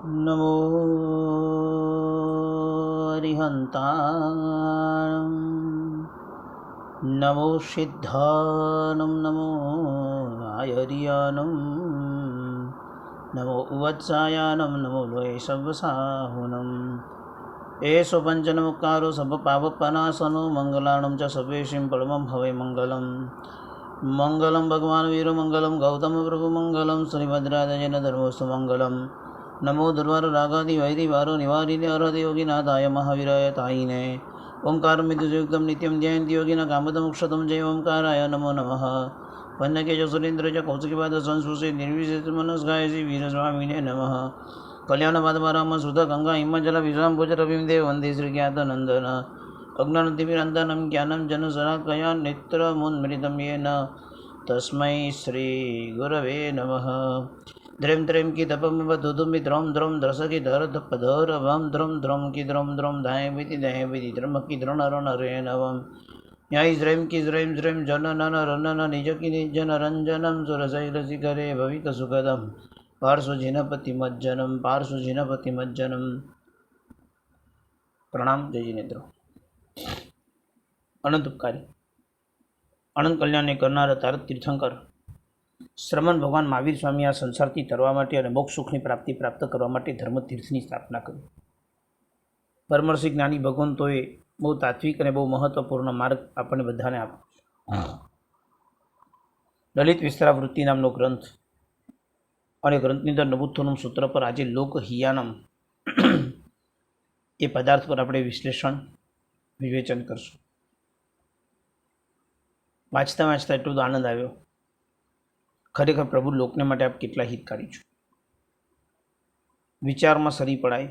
नमो अरिहन्ताणं नमो सिद्धानं नमो आयर्यानं नमो उवत्सायानं नमो लोये सव्वसाहुनं एषो पञ्चनमुक्कारो सर्वपापनाशनो मङ्गलानं च सर्वेषां परमं भवे मङ्गलम् मंगलम भगवान वीर मंगलम गौतम प्रभु मंगलम श्रीभद्रादजन धर्मस्तु मंगलम नमो दुर्वार रागादि वैदि वारो निवारिने अरहत योगिनाथाय महावीराय तायिने ओंकार मिदुयुक्तम नित्यं ध्यायन्ति योगिना कामदमोक्षदं जय ओंकाराय नमो नमः वन्यकेश सुरेन्द्र च कौशिकपाद संस्कृते निर्विशेष मनस्काय श्री वीरस्वामिने नमः कल्याण माधवराम सुध गंगा हिमजल विश्राम भुज रविदेव वंदे श्रीज्ञातनंदन अज्ञानतिमिरन्दनं ज्ञानं जनशलाकया नेत्रमुन्मिलितं येन तस्मै श्रीगुरवे नमः द्रं द्रं की तपमवधुमि द्रौं द्रौं द्रसकी धरधपधरवं द्रौं द्रौं की द्रौं द्रौं धायविति धायविति द्रम की द्रणरणरे नवं न्याय द्रैं की द्रैं द्रैं जननन रनन निज की निजनरञ्जनं सुरशैलशिखरे भविकसुखदं पार्श्वजिनपतिमज्जनं प्रणाम जय जिनेन्द्र अनंत उपकारी अनंत कल्याण करनार तारक तीर्थंकर श्रमण भगवान महावीर स्वामी आ संसारथी तरवा माटे अने मोक्ष सुखनी प्राप्ति प्राप्त करवा माटे धर्मतीर्थनी स्थापना करी। परमर्षि ज्ञानी भगवंतोए बहु तात्विक अने बहु महत्वपूर्ण मार्ग आपणे बधाने आप्यो। ललित विस्तारावृत्ति नामनो ग्रंथ अने ग्रंथनी अंदर नबुत्थोनुं सूत्र पर आज लोकहियानम ए पदार्थ पर आपणे विश्लेषण विवेचन करशुं। वाँचता वाँचता एटलो बधो आनंद आव्यो। खरेखर प्रभु लोकने माटे आप केटला हितकारी छो। विचारमां सरी पड़ाय,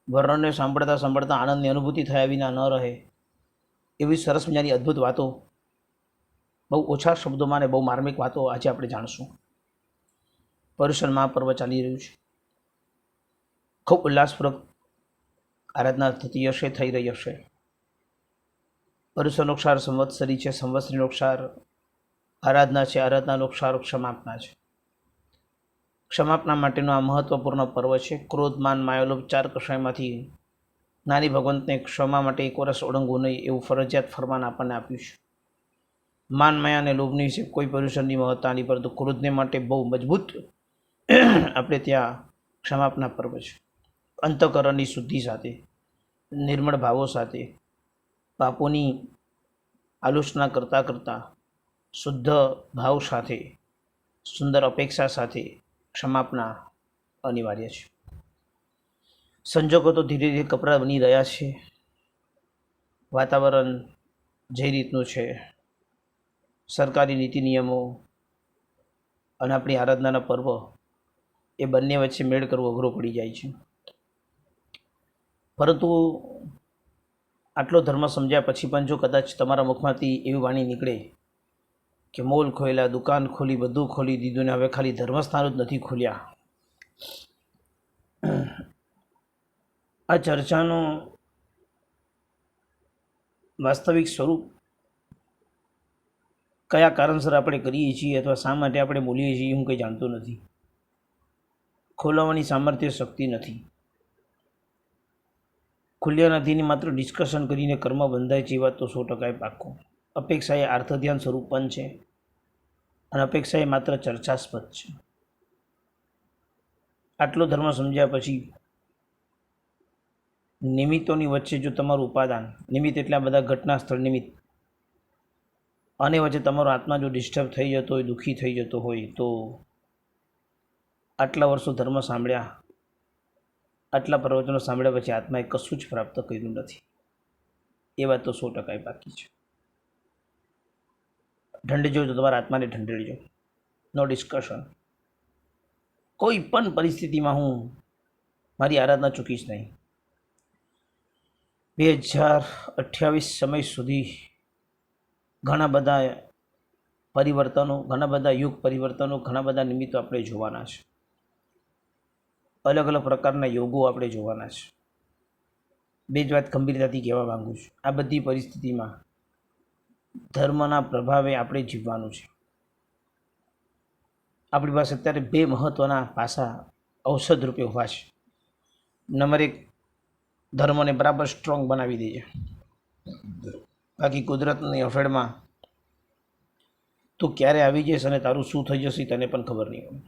वर्णनने सांभळता सांभळता आनंदनी अनुभूति थया विना न रहे एवी सरस मजानी अद्भुत वातो बहु ओछा शब्दोमां ने बहु मार्मिक वातो आज आपणे जाणशुं। पर्युषण महापर्व चाली रह्युं छे। खूब उल्लासपूर्वक आराधना थती हशे, थई रही हशे। पर्युषणनो क्षार संवत्सरी है, संवत्सरीनो क्षार आराधना है, आराधनानो क्षार क्षमापना है। क्षमापना माटेनो आ महत्वपूर्ण पर्व है। क्रोध मान मायालोभ चार कषायमांथी नानी भगवंतने क्षमा माटे एक वर्ष ओळंगવું नहीं एवं फरजियात फरमान आपणे आप्युं छे। मान माया ने लोभनी विषे कोई पर्युषणनी महत्ता नहीं, परंतु क्रोधने माटे बहु मजबूत आपणे त्यां क्षमापना पर्व है। अंतकरणनी शुद्धि साथे, निर्मळ भावो साथे, पापोनी आलोचना करता करता शुद्ध भाव साथे, सुंदर अपेक्षा साथे क्षमापना अनिवार्य है। संजोगो तो धीरे धीरे कपड़ा बनी रह्या छे। वातावरण जे रीतनुं छे, सरकारी नीति नियमों अने आपणी आराधनाना पर्व ए बंने वच्चे मेळ करवो अघरो पड़ी जाय छे। परंतु आटलो धर्म समझ्या पछी पण जो कदाच तमारा मुखमांथी एवी वाणी निकळे कि मोल खोयला, दुकान खोली, बधुं खोली दीधुं ने हवे खाली धर्मस्थानो ज नथी खोल्या, आ चर्चानो वास्तविक स्वरूप कया कारणसर आपणे करीए छीए अथवा शा माटे आपणे बोलीए छीए हुं कंई जाणतो नथी। खोलवानी सामर्थ्य शक्ति नथी। खुल्या नथी ने मात्र डिस्कशन करीने कर्म बंधाय छे वात तो 100% पाक्को। अपेक्षा ए अर्थध्यान स्वरूप पण छे अने अपेक्षा ए मात्र चर्चास्पद छे। आटलो धर्म समझ्या पछी निमित्तोनी वच्चे जो तमारुं उपादान, निमित्त एटले बधा घटना स्थळ निमित्त, अने वच्चे तमारो आत्मा जो डिस्टर्ब थई जतो होय, दुखी थई जतो होय, तो आटला वर्षो धर्म सांभळ्या, आटला प्रवचनो सांभळ्या पछी आत्माए कशुं ज प्राप्त कर्युं नथी ए वात तो 100% बाकी छे। ढंढजो तो तमारा आत्माने ढंढेड़जो, नो डिस्कशन। कोई पण परिस्थितिमां हूँ मारी आराधना चूकीश नहीं। 2028 समय सुधी घणा बधा परिवर्तनों, घणा बधा युग परिवर्तनों, घणा बधा निमित्तो आपणे जोवाना छे। अलग अलग प्रकारना योगो आपणे जोवाना छे। बे ज वात गंभीरताथी कहेवा मांगु छुं। आ बधी परिस्थितिमां धर्मना प्रभावे आपणे जीववानुं छे। આપણી પાસે અત્યારે બે મહત્ત્વના પાસા ઔષધ રૂપે ઊભા છે. નંબર 1, ધર્મને બરાબર સ્ટ્રોંગ બનાવી દેજે. બાકી કુદરતની અફેડમાં તું ક્યારે આવી જઈશ અને તારું શું થઈ જશે તને પણ ખબર નહીં હોય.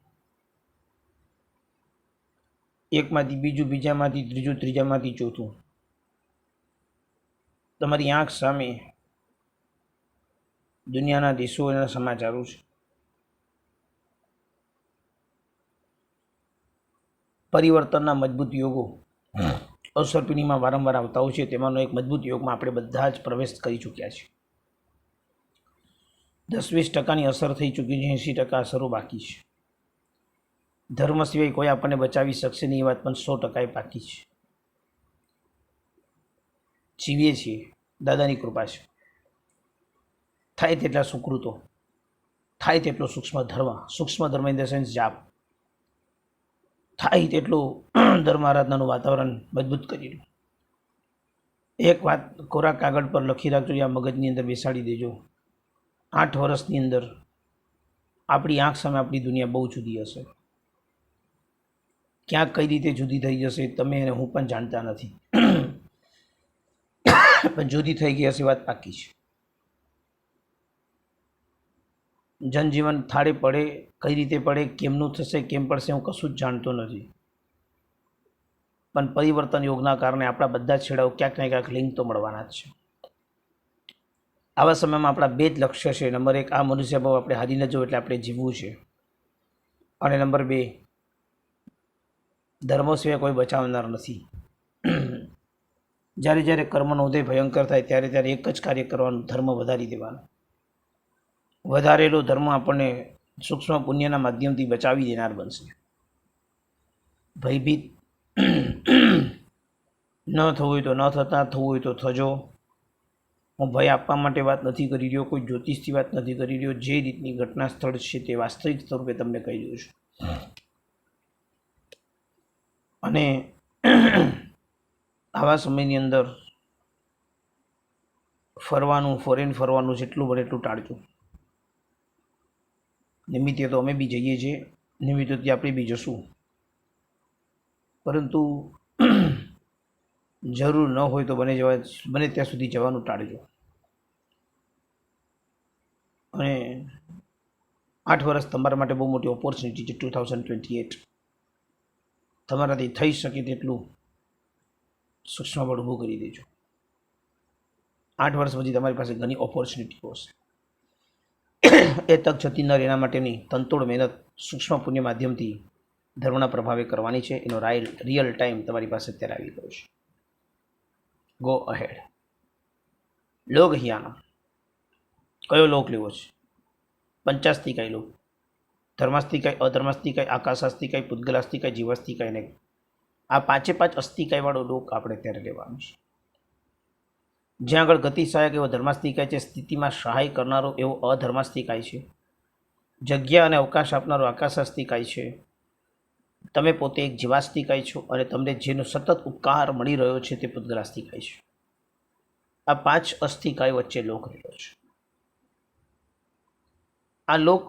એકમાંથી બીજું, બીજામાંથી ત્રીજું, ત્રીજામાંથી ચોથું. તમારી આંખ સામે દુનિયાના દેશોના સમાચારો છે. પરિવર્તનના મજબૂત યોગો અવસરપીણીમાં વારંવાર આવતા હોય છે. તેમાંનો એક મજબૂત યોગમાં આપણે બધા જ પ્રવેશ કરી ચૂક્યા છીએ. 10-20% અસર થઈ ચૂકી છે, 80% અસરો બાકી છે. ધર્મ સિવાય કોઈ આપણને બચાવી શકશે નહીં એ વાત પણ 100% બાકી છે. જીવીએ છીએ, દાદાની કૃપા છે. થાય તેટલા સુકૃતો, થાય તેટલો સૂક્ષ્મ ધર્મ ઇન ધ સેન્સ જાપ, થાય તેટલું ધર્મ આરાધનાનું વાતાવરણ મજબૂત કરી લો. એક વાત કોરા કાગળ પર લખી રાખજો, યા મગજની અંદર બેસાડી દેજો. 8 વર્ષની અંદર આપણી આંખ સામે આપણી દુનિયા બહુ જુદી હશે. ક્યાંક કઈ રીતે જુદી થઈ જશે તમે અને હું પણ જાણતા નથી, પણ જુદી થઈ ગઈ હશે વાત પાકી છે. જનજીવન થાળે પડે, કઈ રીતે પડે, કેમનું થશે, કેમ પડશે, હું કશું જ જાણતો નથી. પણ પરિવર્તન યોગના કારણે આપણા બધા છેડાઓ ક્યાંક ને ક્યાંક લિંક તો મળવાના જ છે. આવા સમયમાં આપણા 2 જ લક્ષ્ય છે. નંબર 1, આ મનુષ્ય ભાવ આપણે હારી ન જવું એટલે આપણે જીવવું છે. અને નંબર 2, ધર્મ સિવાય કોઈ બચાવનાર નથી. જ્યારે જ્યારે કર્મનો ઉદય ભયંકર થાય ત્યારે ત્યારે એક જ કાર્ય કરવાનું, ધર્મ વધારી દેવાનો. વધારેલો ધર્મ આપણને સૂક્ષ્મ પુણ્યના માધ્યમથી બચાવી દેનાર બનશે. ભયભીત ન થવું હોય તો ન થતા, થવું હોય તો થજો. હું ભય આપવા માટે વાત નથી કરી રહ્યો, કોઈ જ્યોતિષથી વાત નથી કરી રહ્યો. જે રીતની ઘટના સ્થળ છે તે વાસ્તવિક સ્વરૂપે તમને કહી દઉં છું. અને આવા સમયની અંદર ફરવાનું, ફોરેન ફરવાનું જેટલું બને એટલું ટાળજો. નિમિત્તે તો અમે બી જઈએ છીએ, નિમિત્તોથી આપણે બી જશું, પરંતુ જરૂર ન હોય તો બને ત્યાં સુધી જવાનું ટાળજો. અને 8 વર્ષ તમારા માટે બહુ મોટી ઓપોર્ચ્યુનિટી છે. 2028 તમારાથી થઈ શકે તેટલું સૂક્ષ્મ બળ ઊભું કરી દેજો. 8 વર્ષ પછી તમારી પાસે ઘણી ઓપોર્ચ્યુનિટીઓ હશે. એ તક જતી ન રહે એના માટેની તનતોડ મહેનત સૂક્ષ્મ પુણ્ય માધ્યમથી ધર્મના પ્રભાવે કરવાની છે. એનો રિયલ ટાઈમ તમારી પાસે અત્યારે આવી ગયો છે. Go ahead. લોક હિયાનો કયો લોક લેવો છે? પંચાસ્તિકાય લોક. ધર્માસ્તિકાય, અધર્માસ્તિકાય, આકાશાસ્તિકાય, પૂતગલાસ્તિકાય, જીવાસ્તિકાય ને આ 5 અસ્તિકાયવાળો લોક આપણે ત્યારે લેવાનો છે. જ્યાં આગળ ગતિ સહાયક એવો ધર્માસ્તિકાય છે, સ્થિતિમાં સહાય કરનારો એવો અધર્માસ્તિકાય છે, જગ્યા અને અવકાશ આપનારો આકાશાસ્તિકાય છે, તમે પોતે એક જીવાસ્તિકાય છો અને તમને જેનો સતત ઉપકાર મળી રહ્યો છે તે પૂતગલાસ્તિકાય છે. આ 5 અસ્તિકાય વચ્ચે લોક રહ્યો છે. આ લોક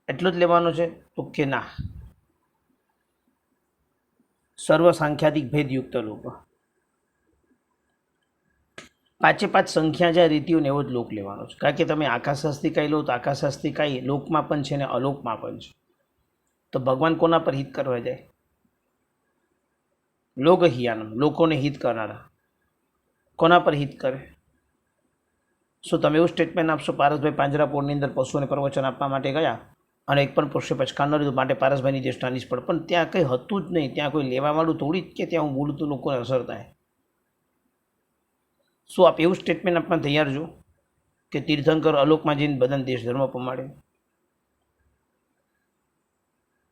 એટલો જ લેવાનો છે તો કે ના, સર્વ સાંખ્યાદિક ભેદયુક્ત લોક. 5 સંખ્યા જ્યાં રીતિઓ ને એવો જ લોક લેવાનો છે. કારણ કે તમે આકાશાસ્તિકાય લો તો આકાશાસ્તિકાય લોકમાં પણ છે ને અલોકમાં પણ છે. તો ભગવાન કોના પર હિત કરવા જાય? લોક હિયાનમ, લોકોને હિત કરનારા. કોના પર હિત કરે? શું તમે એવું સ્ટેટમેન્ટ આપશો પારસભાઈ પાંજરાપોળની અંદર પશુઓને પ્રવચન આપવા માટે ગયા અને એક પણ પશુએ પચકાર ન લીધું માટે પારસભાઈની દેશના નિષ્ફળ? પણ ત્યાં કંઈ હતું જ નહીં. ત્યાં કોઈ લેવાવાળું થોડી જ કે ત્યાં હું બોલતું લોકોને અસર થાય. શું આપ એવું સ્ટેટમેન્ટ આપવા તૈયાર છો કે તીર્થંકર અલોકમાં જઈને બધાને દેશ ધર્મ પમાડે?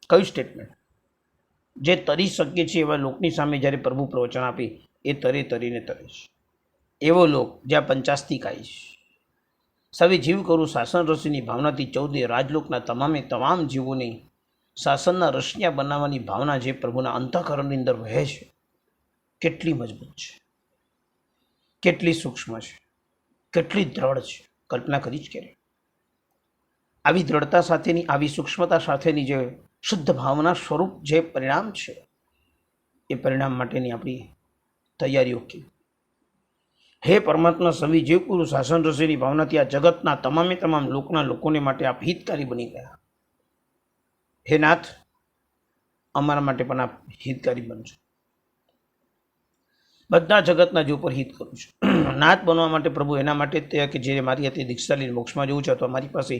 કયું સ્ટેટમેન્ટ? જે તરી શકીએ છીએ એવા લોકની સામે જ્યારે પ્રભુ પ્રવચન આપે એ તરીને તરે છે. એવો લોક જ્યાં પંચાસ્તિકાય છે. સવે જીવ કરું શાસન રસીની ભાવનાથી 14 રાજલોકના તમામ જીવોને શાસનના રસિયા બનાવવાની ભાવના જે પ્રભુના અંતઃકરણની અંદર વહે છે, કેટલી મજબૂત છે, કેટલી સૂક્ષ્મ છે, કેટલી દ્રઢ છે, કલ્પના કરી જ ક્યારે? આવી દ્રઢતા સાથેની, આવી સૂક્ષ્મતા સાથેની જે શુદ્ધ ભાવના સ્વરૂપ જે પરિણામ છે એ પરિણામ માટેની આપણી તૈયારીઓ કેવી. હે પરમાત્મા સવી જીવ પુરુષ શાસન ઋષિની ભાવનાથી આ જગતના તમામે તમામ લોકના લોકોને માટે આપ હિતકારી બની ગયા. હે નાથ, અમારા માટે પણ આપ હિતકારી બનજો. બધા જગતના જીવ પર હિત કરું છું. નાથ બનવા માટે પ્રભુ એના માટે તે કે જે મારી હતી દીક્ષા લઈને મોક્ષમાં જવું છે અથવા મારી પાસે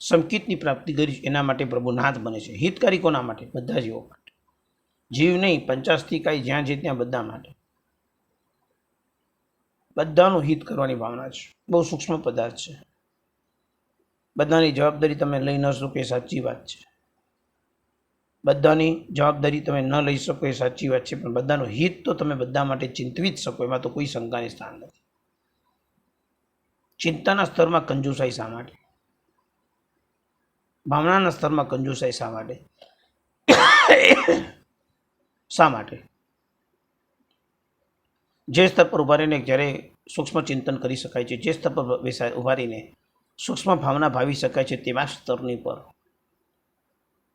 સંકિતની પ્રાપ્તિ કરી એના માટે પ્રભુ નાથ બને છે. હિતકારી કોના માટે? બધા જીવો માટે. જીવ નહીં, પંચાસ્તી કાંઈ જ્યાં જે ત્યાં બધા માટે. બધાનું હિત કરવાની ભાવના છે. બહુ સૂક્ષ્મ પદાર્થ છે. બધાની જવાબદારી તમે લઈ ન શકો એ સાચી વાત છે. બધાની જવાબદારી તમે ન લઈ શકો એ સાચી વાત છે, પણ બધાનું હિત તો તમે બધા માટે ચિંતવી જ શકો, એમાં તો કોઈ શંકાની સ્થાન નથી. ચિંતાના સ્તરમાં કંજુસાઈ શા માટે? ભાવનાના સ્તરમાં કંજુસાઈ શા માટે? શા માટે? જે સ્તર પર ઉભા રહીને જ્યારે સૂક્ષ્મ ચિંતન કરી શકાય છે, જે સ્તર પર ઉભા રહીને સૂક્ષ્મ ભાવના ભાવી શકાય છે, તેવા સ્તરની પર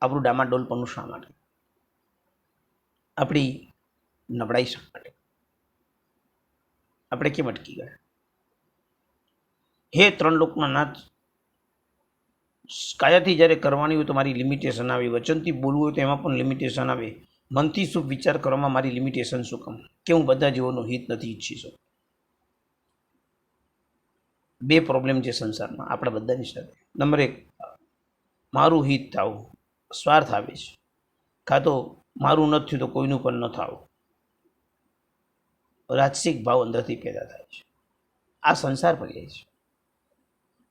આપણું ડામાડોલપણું શા માટે? આપણી નબળાઈ શા માટે? આપણે કેમ અટકી ગયા? હે ત્રણ લોકના નાથ, કાયાથી જ્યારે કરવાની હોય તો મારી લિમિટેશન આવે, વચનથી બોલવું હોય તો એમાં પણ લિમિટેશન આવે, મનથી શુભ વિચાર કરવામાં મારી લિમિટેશન શું કામ? કે હું બધા જીવોનું હિત નથી ઈચ્છી શકું. બે પ્રોબ્લેમ છે સંસારમાં આપણા બધાની સાથે. નંબર એક, મારું હિત થવું, સ્વાર્થ આવે છે, કાં તો મારું નથી થયું તો કોઈનું પણ ન થવું. રાજસિક ભાવ અંદરથી પેદા થાય છે. આ સંસાર પર્યાય છે.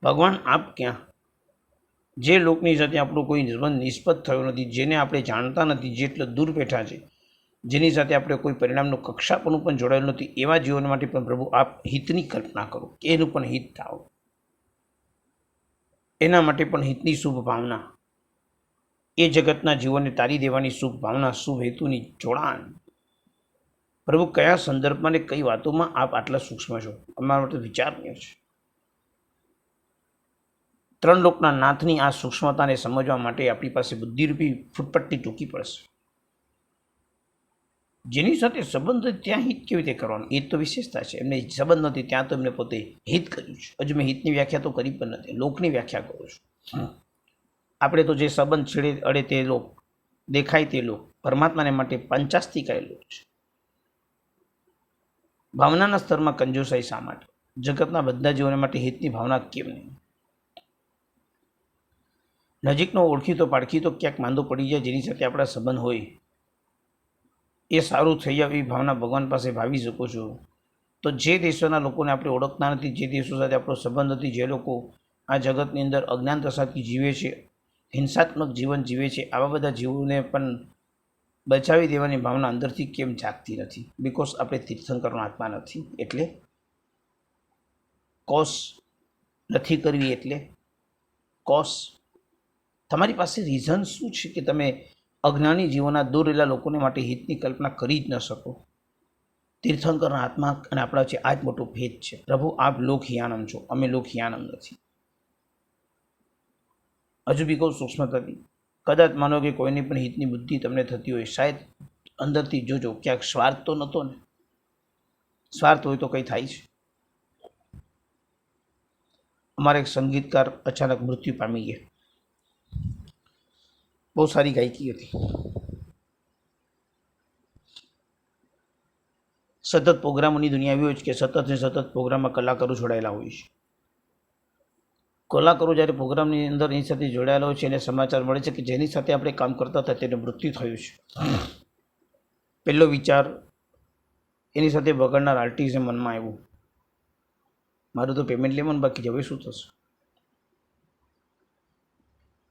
ભગવાન આપ ક્યાં? જે લોકની સાથે આપણો કોઈ સંબંધ નિષ્પત થયો નથી, જેને આપણે જાણતા નથી, જેટલો દૂર બેઠા છે, જેની સાથે આપણે કોઈ પરિણામનું કક્ષાપણું પણ જોડાયેલું નથી, એવા જીવન માટે પણ પ્રભુ આપ હિતની કલ્પના કરો કે એનું પણ હિત થાવ. એના માટે પણ હિતની શુભ ભાવના, એ જગતના જીવોને તારી દેવાની શુભ ભાવના, શુભ હેતુની જોડાણ. પ્રભુ કયા સંદર્ભમાં ને કઈ વાતોમાં આપ આટલા સૂક્ષ્મ છો? અમારા માટે વિચારનીય છે. ત્રણ લોકના નાથની આ સૂક્ષ્મતાને સમજવા માટે આપણી પાસે બુદ્ધિરૂપી ફૂટપટ્ટી ટૂંકી પડશે. જેની સાથે સંબંધ ત્યાં હિત કેવી રીતે કરવાનું એ તો વિશેષતા છે. એમને સંબંધ નથી ત્યાં તો એમને પોતે હિત કર્યું છે. હજુ મેં હિતની વ્યાખ્યા તો કરી પણ નથી, લોકની વ્યાખ્યા કરું છું. આપણે તો જે સંબંધ છેડે અડે તે લોક, દેખાય તે લોક, પરમાત્માને માટે પંચાસ્તિકાય લોક છે. ભાવનાના સ્તરમાં કંજુસાઈ શા માટે? જગતના બધા જીવોને માટે હિતની ભાવના કેમ નહીં? નજીકનો ઓળખીતો પાડખીતો ક્યાંક માંદો પડી જાય, જેની સાથે આપણા સંબંધ હોય, એ સારું થઈ જાય એવી ભાવના ભગવાન પાસે ભાવી શકો છો. તો જે દેશોના લોકોને આપણે ઓળખતા નથી, જે દેશો સાથે આપણો સંબંધ નથી, જે લોકો આ જગતની અંદર અજ્ઞાન દશાથી જીવે છે, હિંસાત્મક જીવન જીવે છે, આવા બધા જીવોને પણ બચાવી દેવાની ભાવના અંદરથી કેમ જાગતી નથી? બિકોઝ આપણે તીર્થંકરનો આત્મા નથી. એટલે કોસ નથી કરવી, એટલે કોસ તમારી પાસે રીઝન શું છે કે તમે અજ્ઞાની જીવોના દૂર રહેલા લોકોને માટે હિતની કલ્પના કરી જ ન શકો? તીર્થંકરના આત્મા અને આપણા વચ્ચે આ જ મોટો ભેદ છે. પ્રભુ આપ લોકહિયાનમ છો, અમે લોકહિયાનમ નથી. હજુ બી કહું સૂક્ષ્મતાથી, કદાચ માનો કે કોઈની પણ હિતની બુદ્ધિ તમને થતી હોય, શાયદ અંદરથી જોજો ક્યાંક સ્વાર્થ તો નહોતો ને? સ્વાર્થ હોય તો કંઈ થાય છે? અમારા એક સંગીતકાર અચાનક મૃત્યુ પામી ગયા. બહુ સારી ગાયકી હતી. સતત પ્રોગ્રામોની દુનિયા એવી હોય છે કે સતત ને સતત પ્રોગ્રામમાં કલાકારો જોડાયેલા હોય છે. કલાકારો જ્યારે પ્રોગ્રામની અંદર એની સાથે જોડાયેલા હોય છે એને સમાચાર મળે છે કે જેની સાથે આપણે કામ કરતા હતા તેને મૃત્યુ થયું છે. પહેલો વિચાર એની સાથે વગડનાર આર્ટિસ્ટને મનમાં આવ્યું, મારું તો પેમેન્ટ લેવાનું બાકી છે, હવે શું થશે?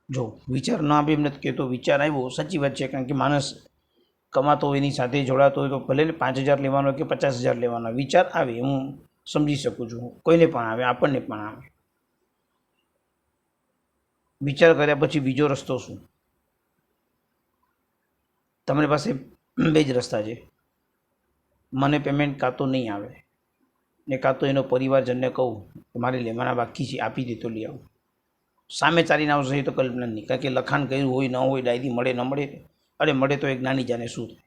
જો વિચાર ના આપે એમ નથી કહેતો, વિચાર આવ્યો, સાચી વાત છે. કારણ કે માણસ કમાતો હોય, એની સાથે જોડાતો હોય તો ભલે ને 5,000 લેવાનો કે 50,000 લેવાનો વિચાર આવે, હું સમજી શકું છું. કોઈને પણ આવે, આપણને પણ આવે. વિચાર કર્યા પછી બીજો રસ્તો શું? તમારી પાસે બે જ રસ્તા છે. મને પેમેન્ટ કાં તો નહીં આવે ને કાં તો એનો પરિવારજનને કહું કે મારે લેવાના બાકી છે, આપી દે તો લઈ આવું. સામે ચાલીને આવશે એ તો કલ્પના નહીં, કારણ કે લખાણ કર્યું હોય ન હોય, ડાયરી મળે ન મળે, અરે મળે તો એક નાની જાને શું થાય.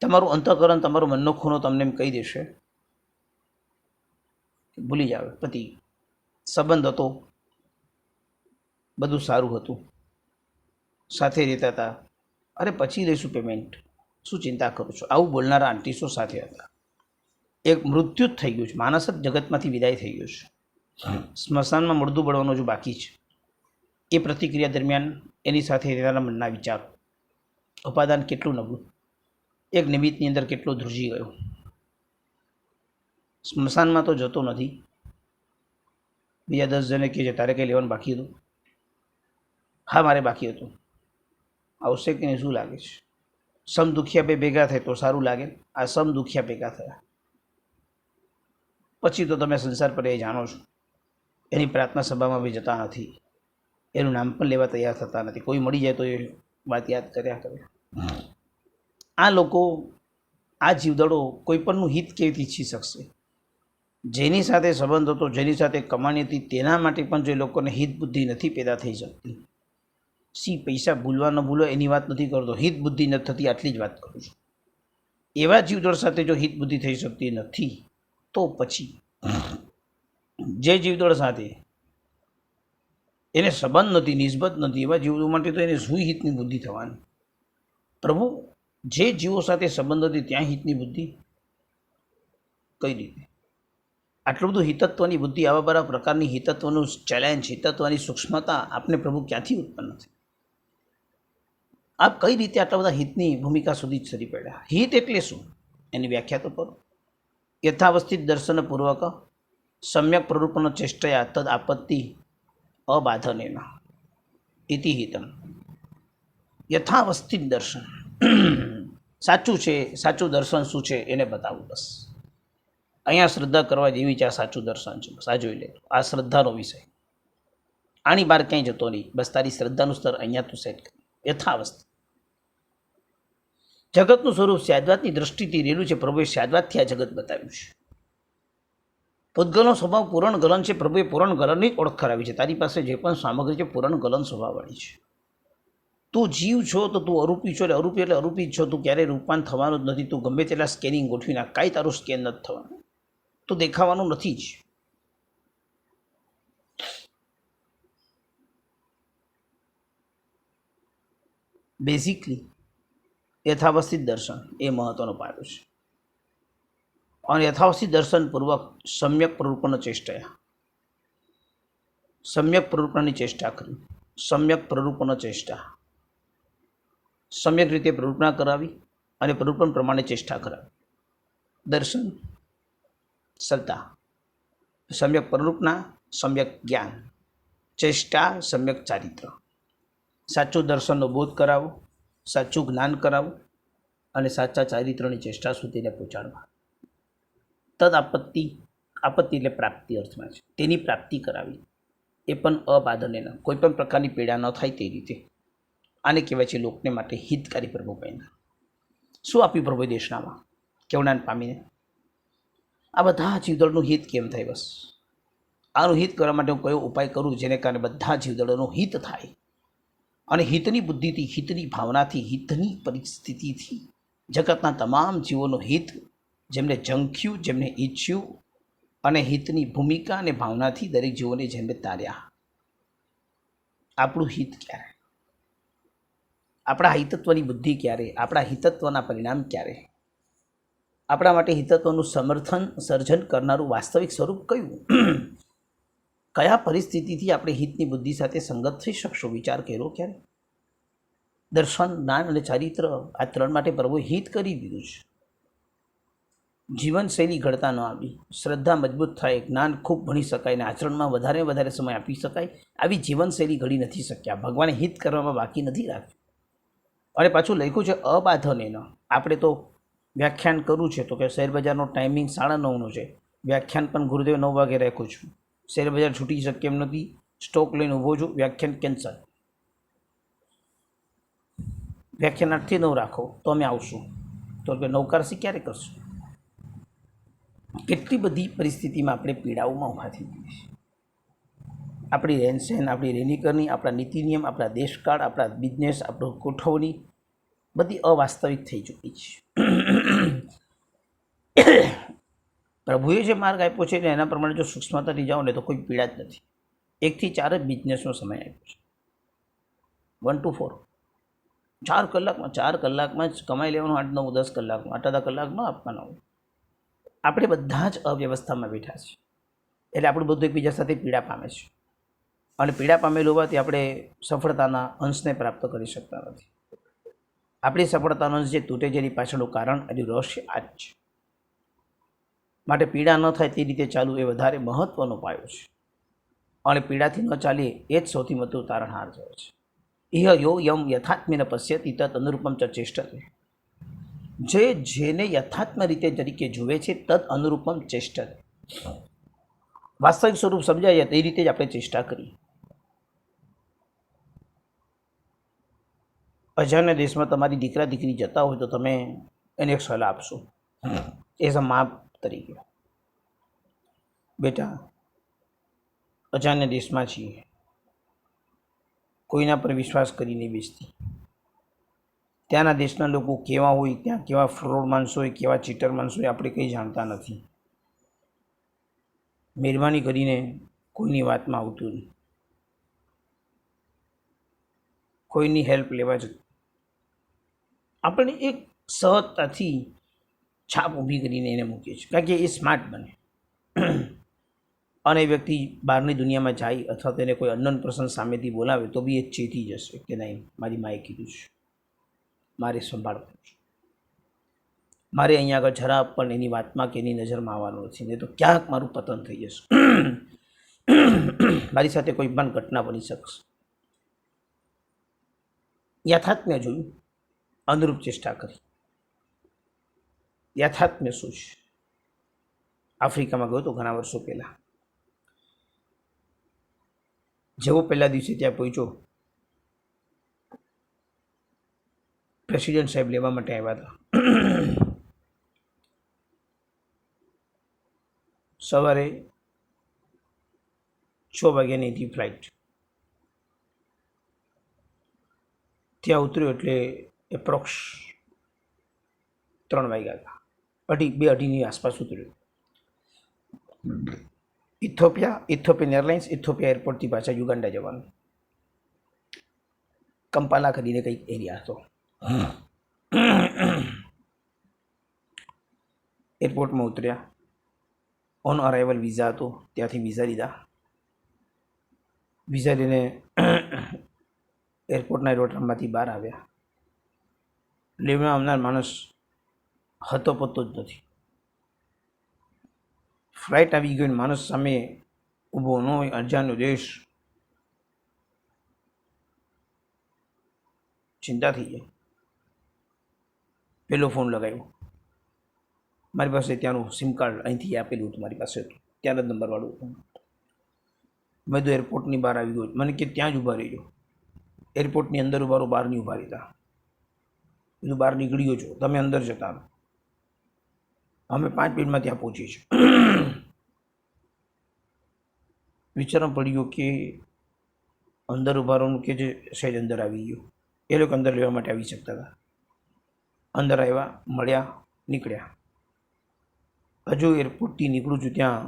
તમારું અંતઃકરણ, તમારો મનનો ખૂણો તમને એમ કહી દેશે ભૂલી જાવ, પતિ સંબંધ હતો, બધું સારું હતું, સાથે રહેતા હતા, અરે પછી લઈશું પેમેન્ટ, શું ચિંતા કરું છું, આવું બોલનારા આંટીસો સાથે હતા. એક મૃત્યુ જ થઈ ગયું છે, માણસ જ જગતમાંથી વિદાય થઈ ગયો છે. સ્મશાનમાં મૃદુ બળવાનું જો બાકી છે. એ પ્રતિક્રિયા દરમિયાન એની સાથે રહેનારા મનના વિચારો, ઉપાદાન કેટલું નબળું, એક નિમિત્તની અંદર કેટલો ધ્રુજી ગયો. સ્મશાનમાં તો જતો નથી, બીજા 10 જણે કહે છે તારે કંઈ લેવાનું બાકી હતું? હા મારે બાકી હતું. આવશે કે નહીં શું લાગે છે? સમ દુખિયા બે ભેગા થાય તો સારું લાગે. આ સમ દુખિયા ભેગા થયા પછી તો તમે સંસાર પર એ જાણો છો. એની પ્રાર્થના સભામાં બી જતા નથી, એનું નામ પણ લેવા તૈયાર થતા નથી. કોઈ મળી જાય તો એ વાત યાદ કર્યા કરે. આ લોકો, આ જીવદળો કોઈ પણનું હિત કેવીથી ઈચ્છી શકશે? જેની સાથે સંબંધ હતો, જેની સાથે કમાણી હતી, તેના માટે પણ જો લોકોને હિત બુદ્ધિ નથી પેદા થઈ શકતી. પૈસા ભૂલવા ન ભૂલો એની વાત નથી કરતો, હિત બુદ્ધિ નથી થતી આટલી જ વાત કરું છું. એવા જીવદળ સાથે જો હિત બુદ્ધિ થઈ શકતી નથી તો પછી જે જીવદળ સાથે એને સંબંધ નથી, નિસ્બત નથી, એવા જીવો માટે તો એને શું હિતની બુદ્ધિ થવાની? પ્રભુ, જે જીવો સાથે સંબંધ હતી ત્યાં હિતની બુદ્ધિ કઈ રીતે? આટલું બધું હિતત્વની બુદ્ધિ, આવા બધા પ્રકારની હિતત્વનું ચેલેન્જ, હિતત્વની સૂક્ષ્મતા આપને પ્રભુ ક્યાંથી ઉત્પન્ન થઈ? આપ કઈ રીતે આટલા બધા હિતની ભૂમિકા સુધી જ સરી પડ્યા? હિત એટલે શું એની વ્યાખ્યા તો કરો. યથાવસ્થિત દર્શનપૂર્વક સમ્યક પ્રરૂપણ ચેષ્ટયા તદ આપત્તિ અબાધનેન ઇતિ હિતમ. યથાવસ્થિત દર્શન સાચું છે, સાચું દર્શન શું છે એને બતાવું. બસ અહીંયા શ્રદ્ધા કરવા જેવી છે, આ સાચું દર્શન છે. બસ આ જોઈ લે, આ શ્રદ્ધાનો વિષય, આની બહાર ક્યાંય જતો નહીં. બસ તારી શ્રદ્ધાનું સ્તર અહીંયા તું સેટ કર. યથાવસ્થિત જગતનું સ્વરૂપ સ્યાદ્વાતની દ્રષ્ટિથી રહેલું છે. પ્રભુએ સ્યાદ્વાતથી આ જગત બતાવ્યું છે. પૂતગલનો સ્વભાવ પૂરણ ગલન છે. પ્રભુએ પૂરણ ગલનની જ ઓળખ કરાવી છે. તારી પાસે જે પણ સામગ્રી છે પૂરણ ગલન સ્વભાવવાળી છે. તું જીવ છો તો તું અરૂપી છો, એટલે અરૂપી એટલે અરૂપી જ છો. તું ક્યારેય રૂપાન થવાનું જ નથી. તું ગમે તેટલા સ્કેનિંગ ગોઠવી નાખ, કાંઈ તારું સ્કેન નથી થવાનું. તું દેખાવાનું નથી જ. બેઝિકલી યથાવસ્થિત દર્શન એ મહત્વનો પાયો છે. અને યથાવસ્થિત દર્શનપૂર્વક સમ્યક પ્રરૂપણ ચેષ્ટા, સમ્યક પ્રરૂપણની ચેષ્ટા કરી. સમ્યક પ્રરૂપણ ચેષ્ટા, સમ્યક રીતે પ્રરૂપણા કરાવી અને પ્રરૂપણ પ્રમાણે ચેષ્ટા કરાવી. દર્શન શ્રદ્ધા, સમ્યક પ્રરૂપણા, સમ્યક જ્ઞાન, ચેષ્ટા, સમ્યક ચારિત્ર. સાચું દર્શનનો બોધ કરાવો, સાચું જ્ઞાન કરાવું અને સાચા ચારિત્રની ચેષ્ટા સુધીને પહોંચાડવા. તદ આપત્તિ, આપત્તિ એટલે પ્રાપ્તિ અર્થમાં છે, તેની પ્રાપ્તિ કરાવી. એ પણ અબાધનેન, કોઈ પણ પ્રકારની પીડા ન થાય તે રીતે. આને કહેવાય છે લોકને માટે હિતકારી પ્રભુ કહીને. શું આપ્યું પ્રભુ દેશનામાં કેવડાન પામીને? આ બધા જીવદળનું હિત કેમ થાય? બસ આનું હિત કરવા માટે હું કયો ઉપાય કરું જેને કારણે બધા જીવદળોનું હિત થાય. અને હિતની બુદ્ધિથી, હિતની ભાવનાથી, હિતની પરિસ્થિતિથી જગતના તમામ જીવોનું હિત જેમને ઝંખ્યું, જેમને ઈચ્છ્યું, અને હિતની ભૂમિકા અને ભાવનાથી દરેક જીવોને જેમને તાર્યા. આપણું હિત ક્યારે? આપણા હિતત્વની બુદ્ધિ ક્યારે? આપણા હિતત્વના પરિણામ ક્યારે? આપણા માટે હિતત્વનું સમર્થન, સર્જન કરનારું વાસ્તવિક સ્વરૂપ કયું? કયા પરિસ્થિતિથી આપણે હિતની બુદ્ધિ સાથે સંગત થઈ શકશો? વિચાર કર્યો ક્યારે? દર્શન, જ્ઞાન અને ચારિત્ર, આ ત્રણ માટે પ્રભુએ હિત કરી દીધું છે. જીવનશૈલી ઘડતા ન આવી, શ્રદ્ધા મજબૂત થાય, જ્ઞાન ખૂબ ભણી શકાય અને આચરણમાં વધારે સમય આપી શકાય, આવી જીવનશૈલી ઘડી નથી શક્યા. ભગવાને હિત કરવામાં બાકી નથી રાખ્યું. અને પાછું લખ્યું છે અબાધનેન. આપણે તો વ્યાખ્યાન કરવું છે તો કે શેરબજારનો ટાઈમિંગ 9:30નો છે. વ્યાખ્યાન પણ ગુરુદેવ 9 વાગે રાખું છું. શેરબજાર છૂટી શકે એમ નથી, સ્ટોક લઈને ઊભો છું, વ્યાખ્યાન કેન્સલ. વ્યાખ્યાન 8 થી 9 રાખો તો અમે આવશું. તો કે નવકારસી ક્યારે કરશું? કેટલી બધી પરિસ્થિતિમાં આપણે પીડાઓમાં ઊભા થઈ ગઈ છે. આપણી રહેનસહેન, આપણી રહેણીકરણી, આપણા નીતિ નિયમ, આપણા દેશકાળ, આપણા બિઝનેસ, આપણું ગોઠવણી બધી અવાસ્તવિક થઈ ચૂકી છે. પ્રભુએ જે માર્ગ આપ્યો છે ને એના પ્રમાણે જો સૂક્ષ્મતાથી જાઓ ને તો કોઈ પીડા જ નથી. 1 થી 4 જ બિઝનેસનો સમય આપ્યો છે. 1 to 4 4 કલાકમાં જ કમાઈ લેવાનું. 8, 9, 10 કલાકમાં, 8 કલાક ન આપવાના હોય. આપણે બધા જ અવ્યવસ્થામાં બેઠા છે એટલે આપણું બધું એકબીજા સાથે પીડા પામે છે અને પીડા પામેલું હોવાથી આપણે સફળતાના અંશને પ્રાપ્ત કરી શકતા નથી. આપણી સફળતાનો અંશ જે તૂટે છે એની પાછળનું કારણ એનું રહસ્ય આ જ છે. માટે પીડા ન થાય તે રીતે ચાલવું એ વધારે મહત્વનો પાયો છે અને પીડાથી ન ચાલીએ એ જ સૌથી મોટું તારણહાર છે. ઇહ યો યમ યથાત્મ્યન પશ્યતિ તદ અનુરૂપમ ચ ચેષ્ટતે. જેને યથાત્મ રીતે તરીકે જુએ છે તદ અનુરૂપમ ચેષ્ટતે. વાસ્તવિક સ્વરૂપ સમજાય તે રીતે જ આપણે ચેષ્ટા કરીએ. અજાણ્યા દેશમાં તમારી દીકરા દીકરી જતા હોય તો તમે એને એક સલાહ આપશો એઝ અ મા તરીકે, બેટા અજાણ્યા દેશમાં છીએ, કોઈના પર વિશ્વાસ કરી નહીં બેસતી. ત્યાંના દેશના લોકો કેવા હોય, ત્યાં કેવા ફ્રોડ માણસો હોય, કેવા ચીટર માણસો હોય, આપણે કંઈ જાણતા નથી. મહેરબાની કરીને કોઈની વાતમાં આવતું નહીં, કોઈની હેલ્પ લેવા જ આપણે એક સહજતાથી છાપ ઊભી કરીને એને મૂકીએ છીએ, કારણ કે એ સ્માર્ટ બને અને એ વ્યક્તિ બહારની દુનિયામાં જાય અથવા તેને કોઈ અનનોન પર્સન સામેથી બોલાવે તો બી એ ચેતી જશે કે નહીં, મારી માએ કીધું છે, મારે સંભાળવું છે, મારે અહીંયા આગળ જરા પણ એની વાતમાં કે એની નજરમાં આવવાનું નથી, નહીં તો ક્યાંક મારું પતન થઈ જશે, મારી સાથે કોઈ પણ ઘટના બની શકશે. યથાર્થને જોયું, અનુરૂપ ચેષ્ટા કરી. યથાર્થને શું છે? આફ્રિકામાં ગયો તો ઘણા વર્ષો પહેલાં. જેવો પહેલા દિવસે ત્યાં પહોંચ્યો, પ્રેસિડેન્ટ સાહેબ લેવા માટે આવ્યા હતા. સવારે 6 વાગ્યાની હતી ફ્લાઇટ. ત્યાં ઉતર્યો એટલે એપ્રોક્સ 3 વાગ્યા હતા, 2-2:30ની આસપાસ ઉતર્યો. ઇથોપિયન એરલાઇન્સ, ઇથોપિયા એરપોર્ટથી પાછા યુગાન્ડા જવાનું. કંપાલા કરીને કંઈક એરિયા હતો. એરપોર્ટમાં ઉતર્યા, ઓન અરાઇવલ વિઝા હતો, ત્યાંથી વિઝા લીધા. વિઝા લઈને એરપોર્ટના એરોડ્રમમાંથી બહાર આવ્યા. લેવા આવનાર માણસ હતો પતો જ નથી. ફ્લાઇટ આવી ગઈ, માણસ સામે ઊભો ન હોય, અજાણ્યો દેશ, ચિંતા થઈ જાય. પહેલો ફોન લગાવ્યો, મારી પાસે ત્યાંનું સિમ કાર્ડ અહીંથી આપેલું હતું, મારી પાસે હતું, ત્યાંના જ નંબરવાળું હતું. મેં તો એરપોર્ટની બહાર આવી ગયો, મને કે ત્યાં જ ઊભા રહીજો. એરપોર્ટની અંદર ઊભા રહો, બહાર નહીં ઊભા રહેતા. બીજું બહાર નીકળ્યો છો, તમે અંદર જતા રહો, અમે 5 મિનિટમાં ત્યાં પહોંચીએ છીએ. વિચારમાં પડી ગયો કે અંદર ઊભા રહો કે જે સહેજ અંદર આવી ગયો. એ લોકો અંદર લેવા માટે આવી શકતા હતા. અંદર આવ્યા, મળ્યા, નીકળ્યા. હજુ એરપોર્ટથી નીકળું છું ત્યાં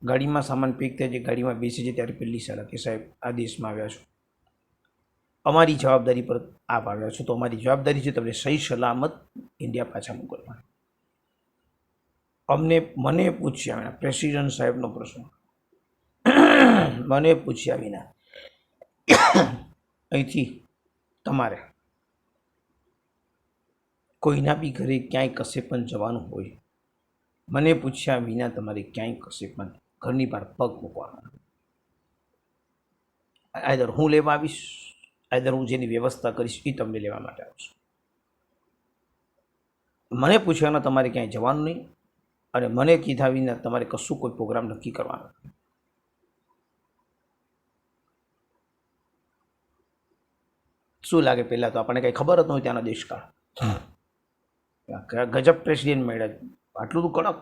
ગાડીમાં સામાન પેક થાય છે, ગાડીમાં બેસી છે ત્યારે પહેલી સલાહ કે સાહેબ આ દેશમાં આવ્યા છો, અમારી જવાબદારી પર આપ આવ્યા છો, તો અમારી જવાબદારી છે તમને સહી સલામત ઇન્ડિયા પાછા મોકલવા. મને પૂછ્યા વિના, પ્રેસિડેન્ટ સાહેબનો પ્રશ્ન, મને પૂછ્યા વિના અહીંથી તમારે કોઈના બી ઘરે ક્યાંય કશે પણ જવાનું હોય, મને પૂછ્યા વિના તમારે ક્યાંય કશે પણ ઘરની બહાર પગ મૂકવાનો. આઈધર હું લેવા આવીશ, આઈધર હું જેની વ્યવસ્થા કરીશ એ તમને લેવા માટે આવશે. મને પૂછવાના તમારે ક્યાંય જવાનું નહીં અને મને કીધા વિના તમારે કશું કોઈ પ્રોગ્રામ નક્કી કરવાનો. શું લાગે? પહેલાં તો આપણને કંઈ ખબર જ ન હોય ત્યાંના દેશકાળ. ગજબ પ્રેસિડેન્ટ મળ્યા, આટલું તો કડક,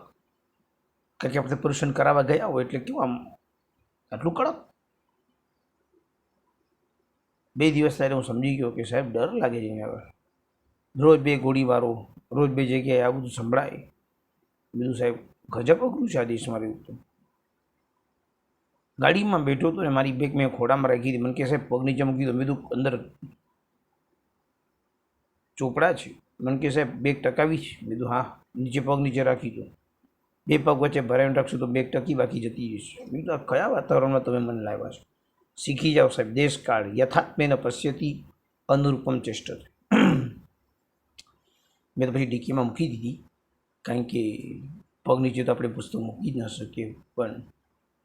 કારણ કે આપણે પર્યુષણ કરાવવા ગયા હોય એટલે કેવું આમ આટલું કડક. 2 દિવસ ત્યારે હું સમજી ગયો કે સાહેબ ડર લાગે છે હવે. રોજ 2 ગોળીબારો, રોજ 2 જગ્યાએ આ બધું સંભળાય. બીજું સાહેબ ગજબ અઘરું છે આ દેશમાં રહ્યું હતું. ગાડીમાં બેઠો હતો ને મારી બેગ મેં ખોડામાં રાખી હતી. મને કે સાહેબ પગ નીચે મૂકી દો. મેં કીધું અંદર ચોપડા છે. મને કે સાહેબ બેગ ટકાવી છે. મેં કીધું હા. નીચે પગ નીચે રાખી દો. 2 પગ વચ્ચે ભરાઈને રાખશું તો બેગ ટકી બાકી જતી જશે. મેં કીધું આ કયા વાતાવરણમાં તમે મને લાવ્યા છો? શીખી જાઓ સાહેબ. દેશકાળ યથાત્મેન પશ્યતિ અનુરૂપમ ચેષ્ટતે. મેં તો પછી ડિક્કીમાં મૂકી દીધી, કારણ કે પગ નીચે તો આપણે પુસ્તક મૂકી જ ન શકીએ. પણ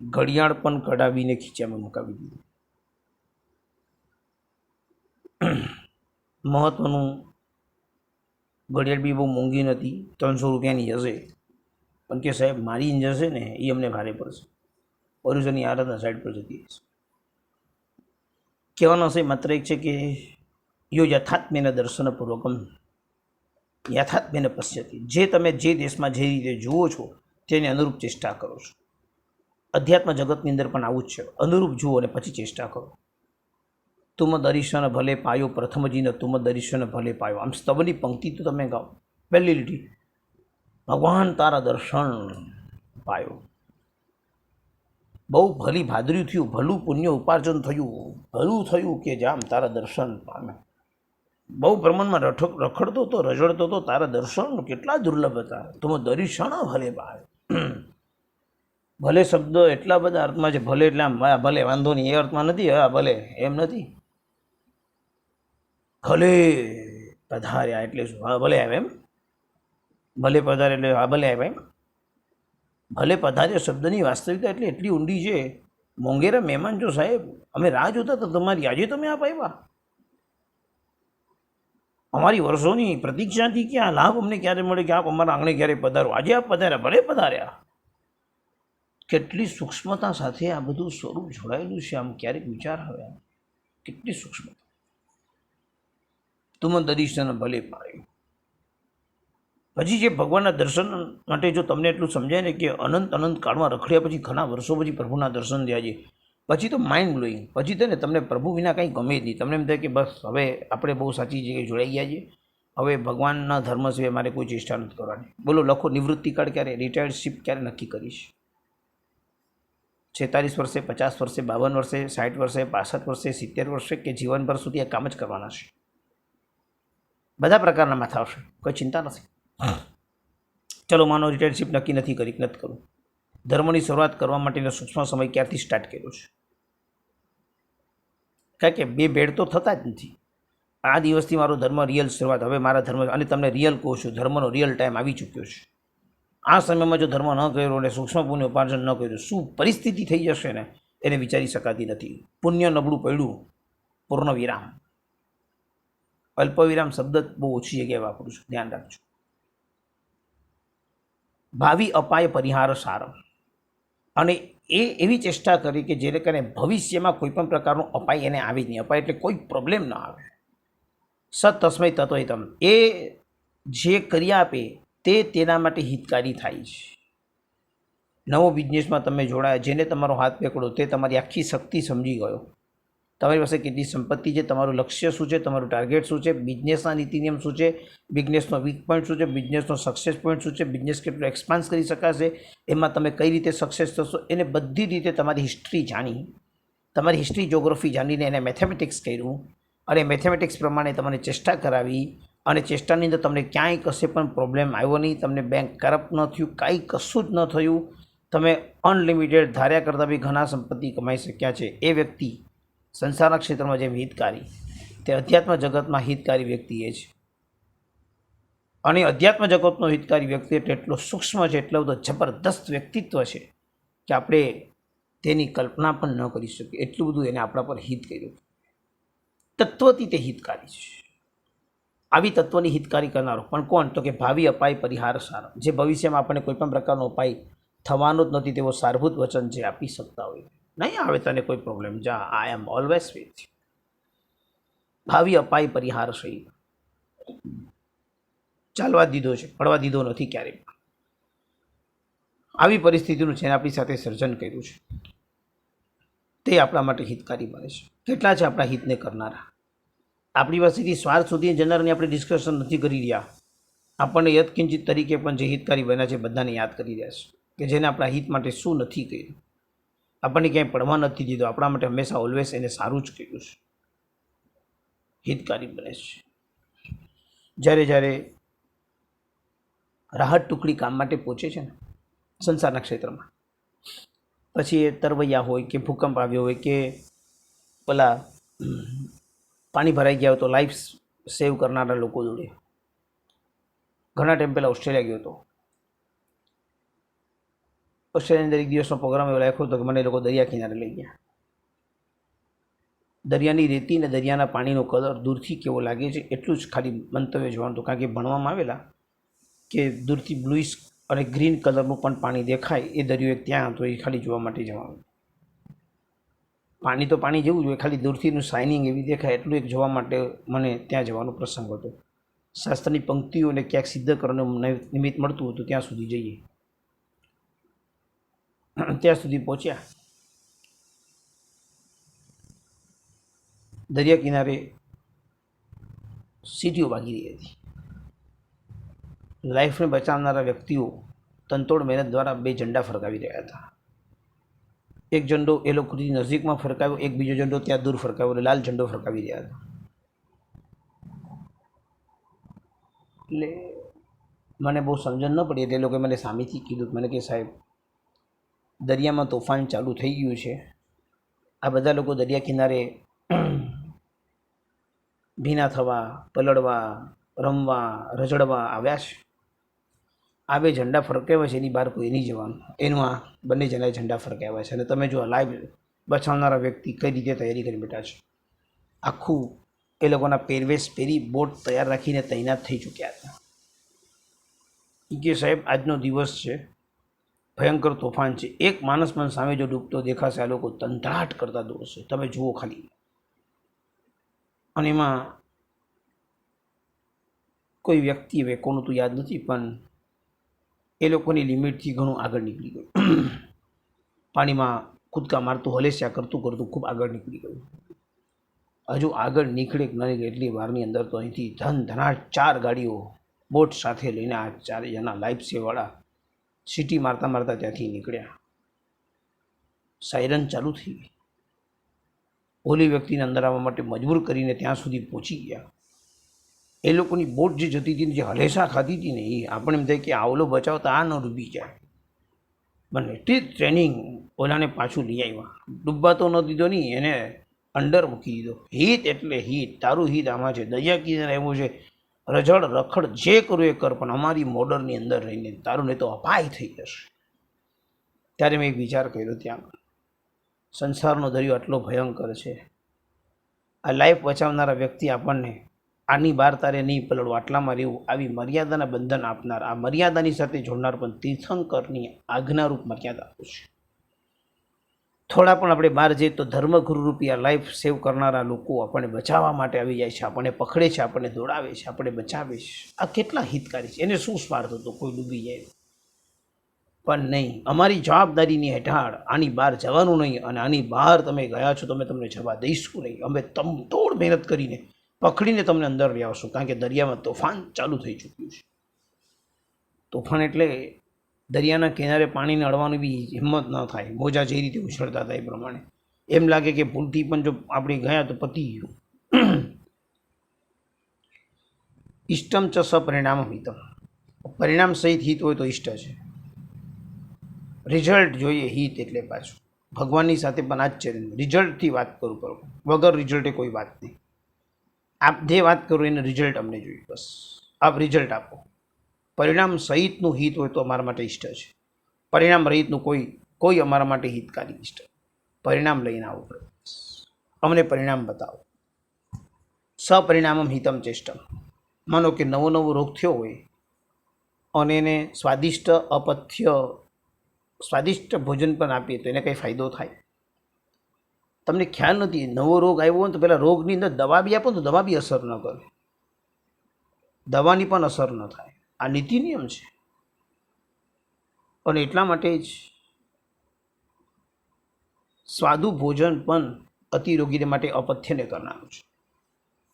ઘડિયાળ પણ કઢાવીને ખીચામાં મુકાવી દીધું. મહત્ત્વનું, ઘડિયાળ બી બહુ મોંઘી નથી, 300 રૂપિયાની હશે. પણ કે સાહેબ મારી જશે ને એ અમને ભારે પડશે. પરુષની આરાધના સાઈડ પર જતી હશે. કહેવાનો હશે માત્ર એક છે કે યો યથાત્મેન દર્શનપૂર્વકમ યથાત્મેન પશ્યતિ. જે તમે જે દેશમાં જે રીતે જુઓ છો તેને અનુરૂપ ચેષ્ટા કરો છો. અધ્યાત્મ જગતની અંદર પણ આવું જ છે. અનુરૂપ જુઓ અને પછી ચેષ્ટા કરો. તુમ દર્શન ભલે પાયો પ્રથમજીને તુમ દર્શન ભલે પાયો. આમ સ્તવની પંક્તિ તો તમે ગાઓ. પહેલી લીટી, ભગવાન તારા દર્શન પાયો. બહુ ભલી ભાદર્યું થયું, ભલું પુણ્ય ઉપાર્જન થયું, ભલું થયું કે જામ તારા દર્શન પામે. બહુ બ્રહ્માંડમાં રખડતો હતો, રજડતો હતો, તારા દર્શન કેટલા દુર્લભ હતા. તુમ દર્શન ભલે પાયો. ભલે શબ્દ એટલા બધા અર્થમાં છે. ભલે એટલે આમ ભલે વાંધો નહીં એ અર્થમાં નથી. હા ભલે એમ નથી. ભલે પધાર્યા એટલે શું? હા ભલે આવે એમ. ભલે પધારે એટલે હા ભલે આવે એમ. ભલે પધાર્યા શબ્દની વાસ્તવિકતા એટલે એટલી ઊંડી છે. મોંઘેરા મહેમાન છો સાહેબ, અમે રાહ જોતા તો તમારી આજે તમે આપ આવ્યા. અમારી વર્ષોની પ્રતીક્ષાથી કે આ લાભ અમને ક્યારે મળે, કે આપ અમારા આંગણે ક્યારે પધારો. આજે આપ પધાર્યા, ભલે પધાર્યા. કેટલી સૂક્ષ્મતા સાથે આ બધું સ્વરૂપ જોડાયેલું છે. આમ ક્યારેક વિચાર આવે, કેટલી સૂક્ષ્મતા. તુમ દર્શન ભલે પાયો. પછી જે ભગવાનના દર્શન માટે જો તમને એટલું સમજાય ને કે અનંત અનંત કાળમાં રખડ્યા પછી ઘણા વર્ષો પછી પ્રભુના દર્શન થયા છે, પછી તો માઇન્ડ બ્લોઈંગ. પછી તો ને તમને પ્રભુ વિના કંઈ ગમે જ નહીં. તમને એમ થાય કે બસ હવે આપણે બહુ સાચી જગ્યાએ જોડાઈ ગયા છીએ. હવે ભગવાનના ધર્મ સિવાય મારે કોઈ ચેષ્ટા નથી કરવાની. બોલો લખો, નિવૃત્તિ કાળ ક્યારે, રિટાયર્ડશીપ ક્યારે નક્કી કરીશ? 46 વર્ષે, 50 વર્ષે, 52 વર્ષે, 60 વર્ષે, 65 વર્ષે, 70 વર્ષે, કે જીવનભર સુધી આ કામ જ કરવાના છે? બધા પ્રકારના માથા આવશે, કોઈ ચિંતા નથી. ચલો માનો રિટાયરશીપ નક્કી નથી કરી, નથી કરું. ધર્મની શરૂઆત કરવા માટેનો સૂક્ષ્મ સમય ક્યારથી સ્ટાર્ટ કર્યો છે? કારણ કે 2 ભેળ તો થતા જ નથી. આ દિવસથી મારો ધર્મ રિયલ શરૂઆત. હવે મારા ધર્મ, અને તમને રિયલ કહું છું, ધર્મનો રિયલ ટાઈમ આવી ચૂક્યો છે. આ સમયમાં જો ધર્મ ન કર્યો અને સૂક્ષ્મ પુણ્ય ઉપાર્જન ન કર્યું, શું પરિસ્થિતિ થઈ જશે ને એને વિચારી શકાતી નથી. પુણ્ય નબળું પડ્યું, પૂર્ણ વિરામ. અલ્પવિરામ શબ્દ બહુ ઓછી જગ્યાએ વાપરું છું, ધ્યાન રાખજો. ભાવિ અપાય પરિહાર સારમ. અને એ એવી ચેષ્ટા કરી કે જેને કારણે ભવિષ્યમાં કોઈ પણ પ્રકારનો અપાય એને આવે જ નહીં. અપાય એટલે કોઈ પ્રોબ્લેમ ના આવે. સત તસ્મૈ તત્વહિતમ. એ જે કરી આપે તે તેના માટે હિતકારી થાય છે. નવો બિઝનેસમાં તમે જોડાયા, જેને તમારો હાથ પકડો તે તમારી આખી શક્તિ સમજી ગયો. તમારી પાસે કેટલી સંપત્તિ છે, તમારું લક્ષ્ય શું છે, તમારું ટાર્ગેટ શું છે, બિઝનેસના નીતિ નિયમ શું છે, બિઝનેસનો વીક પોઈન્ટ શું છે, બિઝનેસનો સક્સેસ પોઈન્ટ શું છે, બિઝનેસ કેટલો એક્સપાન્સ કરી શકાશે, એમાં તમે કઈ રીતે સક્સેસ થશો, એને બધી રીતે તમારી હિસ્ટ્રી જાણી, તમારી હિસ્ટ્રી જોગ્રાફી જાણીને એને મેથેમેટિક્સ કર્યું, અને મેથેમેટિક્સ પ્રમાણે તમને ચેષ્ટા કરાવી, અને ચેષ્ટાની અંદર તમને ક્યાંય કશે પણ પ્રોબ્લેમ આવ્યો નહીં, તમને બેંક કરપ્ટ ન થયું, કાંઈ કશું જ ન થયું, તમે અનલિમિટેડ ધાર્યા કરતાં બી ઘણા સંપત્તિ કમાઈ શક્યા છે. એ વ્યક્તિ સંસારના ક્ષેત્રમાં જેમ હિતકારી, તે અધ્યાત્મ જગતમાં હિતકારી વ્યક્તિ એ છે. અને અધ્યાત્મ જગતનો હિતકારી વ્યક્તિ એટલે એટલો સૂક્ષ્મ છે, એટલો બધો જબરદસ્ત વ્યક્તિત્વ છે કે આપણે તેની કલ્પના પણ ન કરી શકીએ. એટલું બધું એને આપણા પર હિત કર્યું. તત્વથી તે હિતકારી છે. આવી તત્વની હિતકારી કરનારો પણ કોણ? તો કે ભાવિ અપાય પરિહાર સાર. જે ભવિષ્યમાં આપણને કોઈ પણ પ્રકારનો અપાય થવાનો જ નથી તેવો સારભૂત વચન જે આપી શકતા હોય. નહીં આવે તને કોઈ પ્રોબ્લેમ, જા, આઈ એમ ઓલવેઝ વિથ. ભાવિ અપાય પરિહાર સહિત ચાલવા દીધો છે, પડવા દીધો નથી ક્યારેય. આવી પરિસ્થિતિનું છે આપણી સાથે સર્જન કર્યું છે. તે આપણા માટે હિતકારી બને છે. કેટલા છે આપણા હિતને કરનારા? આપણી પાસેથી સ્વાર્થ સુધી જનારની આપણે ડિસ્કશન નથી કરી રહ્યા. આપણને યત્કિંચિત તરીકે પણ જે હિતકારી બન્યા છે બધાને યાદ કરી રહ્યા છે કે જેને આપણા હિત માટે શું નથી કર્યું, આપણને ક્યાંય પડવા નથી દીધો, આપણા માટે હંમેશા ઓલવેઝ એને સારું જ કર્યું છે, હિતકારી બને છે. જ્યારે રાહત ટુકડી કામ માટે પહોંચે છે ને સંસારના ક્ષેત્રમાં, પછી એ તરવૈયા હોય કે ભૂકંપ આવ્યો હોય કે પેલા પાણી ભરાઈ ગયા હોય તો લાઈફ સેવ કરનારા લોકો જોડે. ઘણા ટાઈમ પહેલાં ઓસ્ટ્રેલિયા ગયો હતો. ઓસ્ટ્રેલિયાની અંદર એક દિવસનો પ્રોગ્રામ એવો રાખ્યો હતો કે મને એ લોકો દરિયા કિનારે લઈ ગયા. દરિયાની રેતી અને દરિયાના પાણીનો કલર દૂરથી કેવો લાગે છે એટલું જ ખાલી મંતવ્ય જોવાનું હતું, કારણ કે ભણવામાં આવેલા કે દૂરથી બ્લુઇશ અને ગ્રીન કલરનું પણ પાણી દેખાય, એ દરિયો એક ત્યાં હતો, એ ખાલી જોવા માટે જવાનું. પાણી તો પાણી જેવું જ હોય, ખાલી દૂરથીનું શાઇનિંગ એવી દેખાય એટલું એક જોવા માટે મને ત્યાં જવાનો પ્રસંગ હતો. શાસ્ત્રની પંક્તિઓને ક્યાંક સિદ્ધ કરવાનું નિમિત્ત મળતું હતું ત્યાં સુધી જઈએ. ત્યાં સુધી પહોંચ્યા. દરિયા કિનારે સીટીઓ વાગી રહી હતી. લાઈફને બચાવનારા વ્યક્તિઓ તનતોડ મહેનત દ્વારા 2 ઝંડા ફરકાવી રહ્યા હતા. એક ઝંડો એ લોકોની નજીકમાં ફરકાવ્યો, એક બીજો ઝંડો ત્યાં દૂર ફરકાવ્યો, લાલ ઝંડો ફરકાવી રહ્યા હતા. એટલે મને બહુ સમજણ ન પડી એટલે એ લોકોએ મને સામેથી કીધું. મને કે સાહેબ, દરિયામાં તોફાન ચાલુ થઈ ગયું છે, આ બધા લોકો દરિયા કિનારે ભીના થવા, પલળવા, રમવા, રઝળવા આવ્યા છે. આ 2 ઝંડા ફરકાવ્યા છે, એની બહાર કોઈ નહીં જવાનું. એનું આ બંને જણાએ ઝંડા ફરકાવ્યા છે અને તમે જો આ લાઈવ બચાવનારા વ્યક્તિ કઈ રીતે તૈયારી કરી બેઠા છે. આખું એ લોકોના પહેરવેશ પહેરી બોટ તૈયાર રાખીને તૈનાત થઈ ચૂક્યા હતા. કે સાહેબ, આજનો દિવસ છે, ભયંકર તોફાન છે, એક માણસ પણ સામે જો ડૂબતો દેખાશે આ લોકો તંતાટ કરતા દોડશે, તમે જુઓ ખાલી. અને એમાં કોઈ વ્યક્તિ, હવે કોનું તો યાદ નથી, પણ એ લોકોની લિમિટથી ઘણું આગળ નીકળી ગયું. પાણીમાં કૂદકા મારતું, હલેસ્યા કરતું ખૂબ આગળ નીકળી ગયું. હજુ આગળ નીકળે કે ન નીકળે એટલી વારની અંદર તો અહીંથી ધનાટ 4 ગાડીઓ બોટ સાથે લઈને આ 4 જણા લાઈફ સેવવાળા સીટી મારતા મારતા ત્યાંથી નીકળ્યા. સાયરન ચાલુ થઈ ગઈ. ઓલી વ્યક્તિને અંદર આવવા માટે મજબૂર કરીને ત્યાં સુધી પહોંચી ગયા. એ લોકોની બોટ જે જતી હતી ને, જે હલેસા ખાતી હતી ને, એ આપણે એમ થાય કે આવલો બચાવતા આ ન ડૂબી જાય. બને એટલી ટ્રેનિંગ ઓલાને પાછું લઈ આવ્યા. ડૂબવા તો ન દીધો નહીં, એને અંડર મૂકી દીધો. હિત એટલે હિત, તારું હિત આમાં છે, દરિયા કિનારે આવ્યું છે, રઝળ રખડ જે કરું એ કર, પણ અમારી મોડરની અંદર રહીને તારું નહીં તો અપાય થઈ જશે. ત્યારે મેં એક વિચાર કર્યો, ત્યાં સંસારનો દરિયો આટલો ભયંકર છે, આ લાઈફ બચાવનારા વ્યક્તિ આપણને આની બહાર તારે નહીં પલળવું, આટલામાં રહેવું, આવી મર્યાદાના બંધન આપનાર, આ મર્યાદાની સાથે જોડનાર પણ તીર્થંકરની આજ્ઞારૂપ મર્યાદા છે. થોડા પણ આપણે બહાર જઈએ તો ધર્મગુરુ રૂપી આ લાઈફ સેવ કરનારા લોકો આપણને બચાવવા માટે આવી જાય છે, આપણને પકડે છે, આપણને દોડાવે છે, આપણને બચાવે છે. આ કેટલા હિતકારી છે. એને શું સ્વાર્થ હતો કોઈ ડૂબી જાય? પણ નહીં, અમારી જવાબદારીની હેઠળ આની બહાર જવાનું નહીં, અને આની બહાર તમે ગયા છો તમે તમને જવા દઈશું નહીં. અમે તમતોડ મહેનત કરીને પકડીને તમને અંદર લઈ આવશું, કારણ કે દરિયામાં તોફાન ચાલુ થઈ ચૂક્યું છે. તોફાન એટલે દરિયાના કિનારે પાણીને અડવાની બી હિંમત ન થાય. મોજા જે રીતે ઉછળતા હતા એ પ્રમાણે એમ લાગે કે ભૂલથી પણ જો આપણે ગયા તો પતી ગયું. ઇષ્ટમ ચ સપરિણામ હિતમ, પરિણામ સહિત હિત હોય તો ઇષ્ટ છે. રિઝલ્ટ જોઈએ હિત એટલે પાછું ભગવાનની સાથે પણ આ જ છે. રિઝલ્ટથી વાત કરું કરો, વગર રિઝલ્ટે કોઈ વાત નહીં. આપ જે વાત કરો એને રિઝલ્ટ અમને જોઈએ, બસ આપ રિઝલ્ટ આપો. પરિણામ સહિતનું હિત હોય તો અમારા માટે ઇષ્ટ છે. પરિણામ રહિતનું કોઈ અમારા માટે હિતકારી ઇષ્ટ. પરિણામ લઈને આવવું પડે, અમને પરિણામ બતાવો. સપરિણામમ હિતમ ચેષ્ટમ. માનો કે નવો રોગ થયો હોય અને એને સ્વાદિષ્ટ ભોજન પણ આપીએ તો એને કંઈ ફાયદો થાય? તમને ખ્યાલ નથી. નવો રોગ આવ્યો હોય તો પહેલાં રોગની અંદર દવા બી આપો તો દવા બી અસર ન કરે, દવાની પણ અસર ન થાય. આ નીતિ નિયમ છે. અને એટલા માટે જ સ્વાદુ ભોજન પણ અતિરોગીને માટે અપથ્યને કરનારું છે.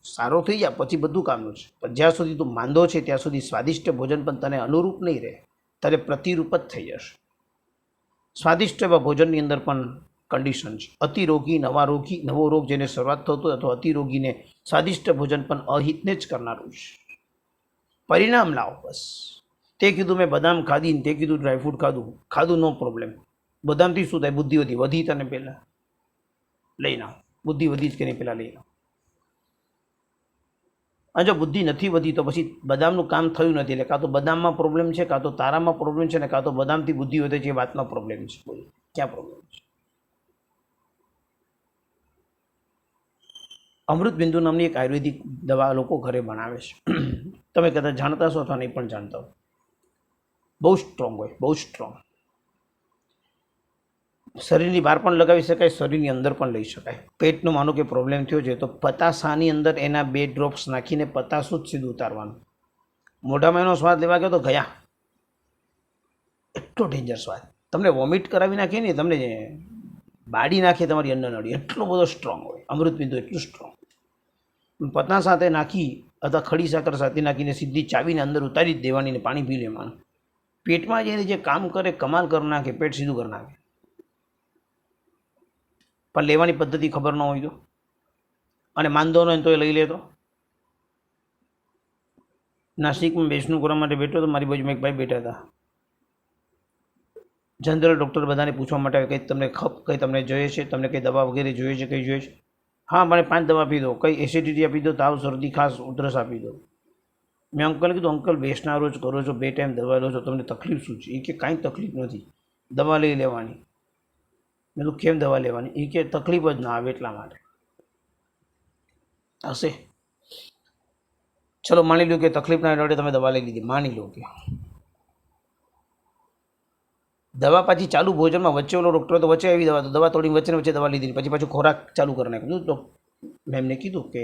સારો થઈ જાય પછી બધું કામનું છે, પણ જ્યાં સુધી તું માંદો છે ત્યાં સુધી સ્વાદિષ્ટ ભોજન પણ તને અનુરૂપ નહીં રહે, તારે પ્રતિરૂપ જ થઈ જશે. સ્વાદિષ્ટ એવા ભોજનની અંદર પણ કન્ડિશન છે. અતિરોગી નવો રોગ જેને શરૂઆત થતો હોય અથવા અતિરોગીને સ્વાદિષ્ટ ભોજન પણ અહિતને જ કરનારું છે. પરિણામ લાવો બસ. તે કીધું મેં બદામ ખાધી ને તે કીધું ડ્રાયફ્રૂટ ખાધું નો પ્રોબ્લેમ. બદામથી શું થાય? બુદ્ધિ વધી તને પહેલાં લઈ નાવ, બુદ્ધિ વધી જ કે નહીં પહેલાં લઈ નાવ. અને જો બુદ્ધિ નથી વધી તો પછી બદામનું કામ થયું નથી, એટલે કાં તો બદામમાં પ્રોબ્લેમ છે, કાં તો તારામાં પ્રોબ્લેમ છે, ને કાં તો બદામથી બુદ્ધિ વધે છે એ વાતનો પ્રોબ્લેમ છે. બોલો ક્યાં પ્રોબ્લેમ છે? અમૃત બિંદુ નામની એક આયુર્વેદિક દવા લોકો ઘરે બનાવે છે. તમે કદાચ જાણતા છો અથવા નહીં પણ જાણતા હો. બહુ સ્ટ્રોંગ હોય, બહુ સ્ટ્રોંગ. શરીરની બહાર પણ લગાવી શકાય, શરીરની અંદર પણ લઈ શકાય. પેટનો માનો કે પ્રોબ્લેમ થયો છે તો પતાસાની અંદર એના 2 ડ્રોપ્સ નાખીને પતાસું જ સીધું ઉતારવાનું. મોઢામાં એનો સ્વાદ લેવા ગયો તો ગયા, એટલો ડેન્જર સ્વાદ. તમને વોમિટ કરાવી નાખે ને, તમને બાળી નાખે તમારી અન્ન નળી, એટલો બધો સ્ટ્રોંગ હોય. અમૃત બિંદુ એટલું સ્ટ્રોંગ. પતા સાથે નાખી અથવા ખડી સાકર સાથે નાખીને સીધી ચાવીને અંદર ઉતારી જ દેવાની ને પાણી પી લેવાનું. પેટમાં જઈને જે કામ કરે કમાલ કરી નાખે, પેટ સીધું કરી નાખે. પણ લેવાની પદ્ધતિ ખબર ન હોય તો, અને માંદો ન હોય તો એ લઈ લેતો. નાસિકમાં બેસણું કરવા માટે બેઠો તો મારી બાજુમાં એક ભાઈ બેઠા હતા. જનરલ ડૉક્ટર બધાને પૂછવા માટે આવે કંઈ તમને કંઈ તમને જોઈએ છે, તમને કંઈ દવા વગેરે જોઈએ છે, કંઈ જોઈએ છે? હા, મને 5 દવા આપી દો. કંઈ એસિડિટી આપી દો, તાવ શરદી ખાસ ઉધરસ આપી દો. મેં અંકલ કીધું, અંકલ બેસના રોજ કરો છો, 2 ટાઈમ દવા લો છો, તમને તકલીફ શું છે? એ કે કાંઈ તકલીફ નથી, દવા લઈ લેવાની. મેં તો કેમ દવા લેવાની? એ કે તકલીફ જ ના આવે એટલા માટે. હશે, ચલો માની લો કે તકલીફ ના આવે તમે દવા લઈ લીધી, માની લો કે દવા પાછી ચાલુ ભોજનમાં વચ્ચે ઓલો ડૉક્ટર તો વચ્ચે આવી દવા, તો દવા તોડીને વચ્ચે દવા લીધી, પછી પાછું ખોરાક ચાલુ કરી નાખ્યું. તો મેમને કીધું કે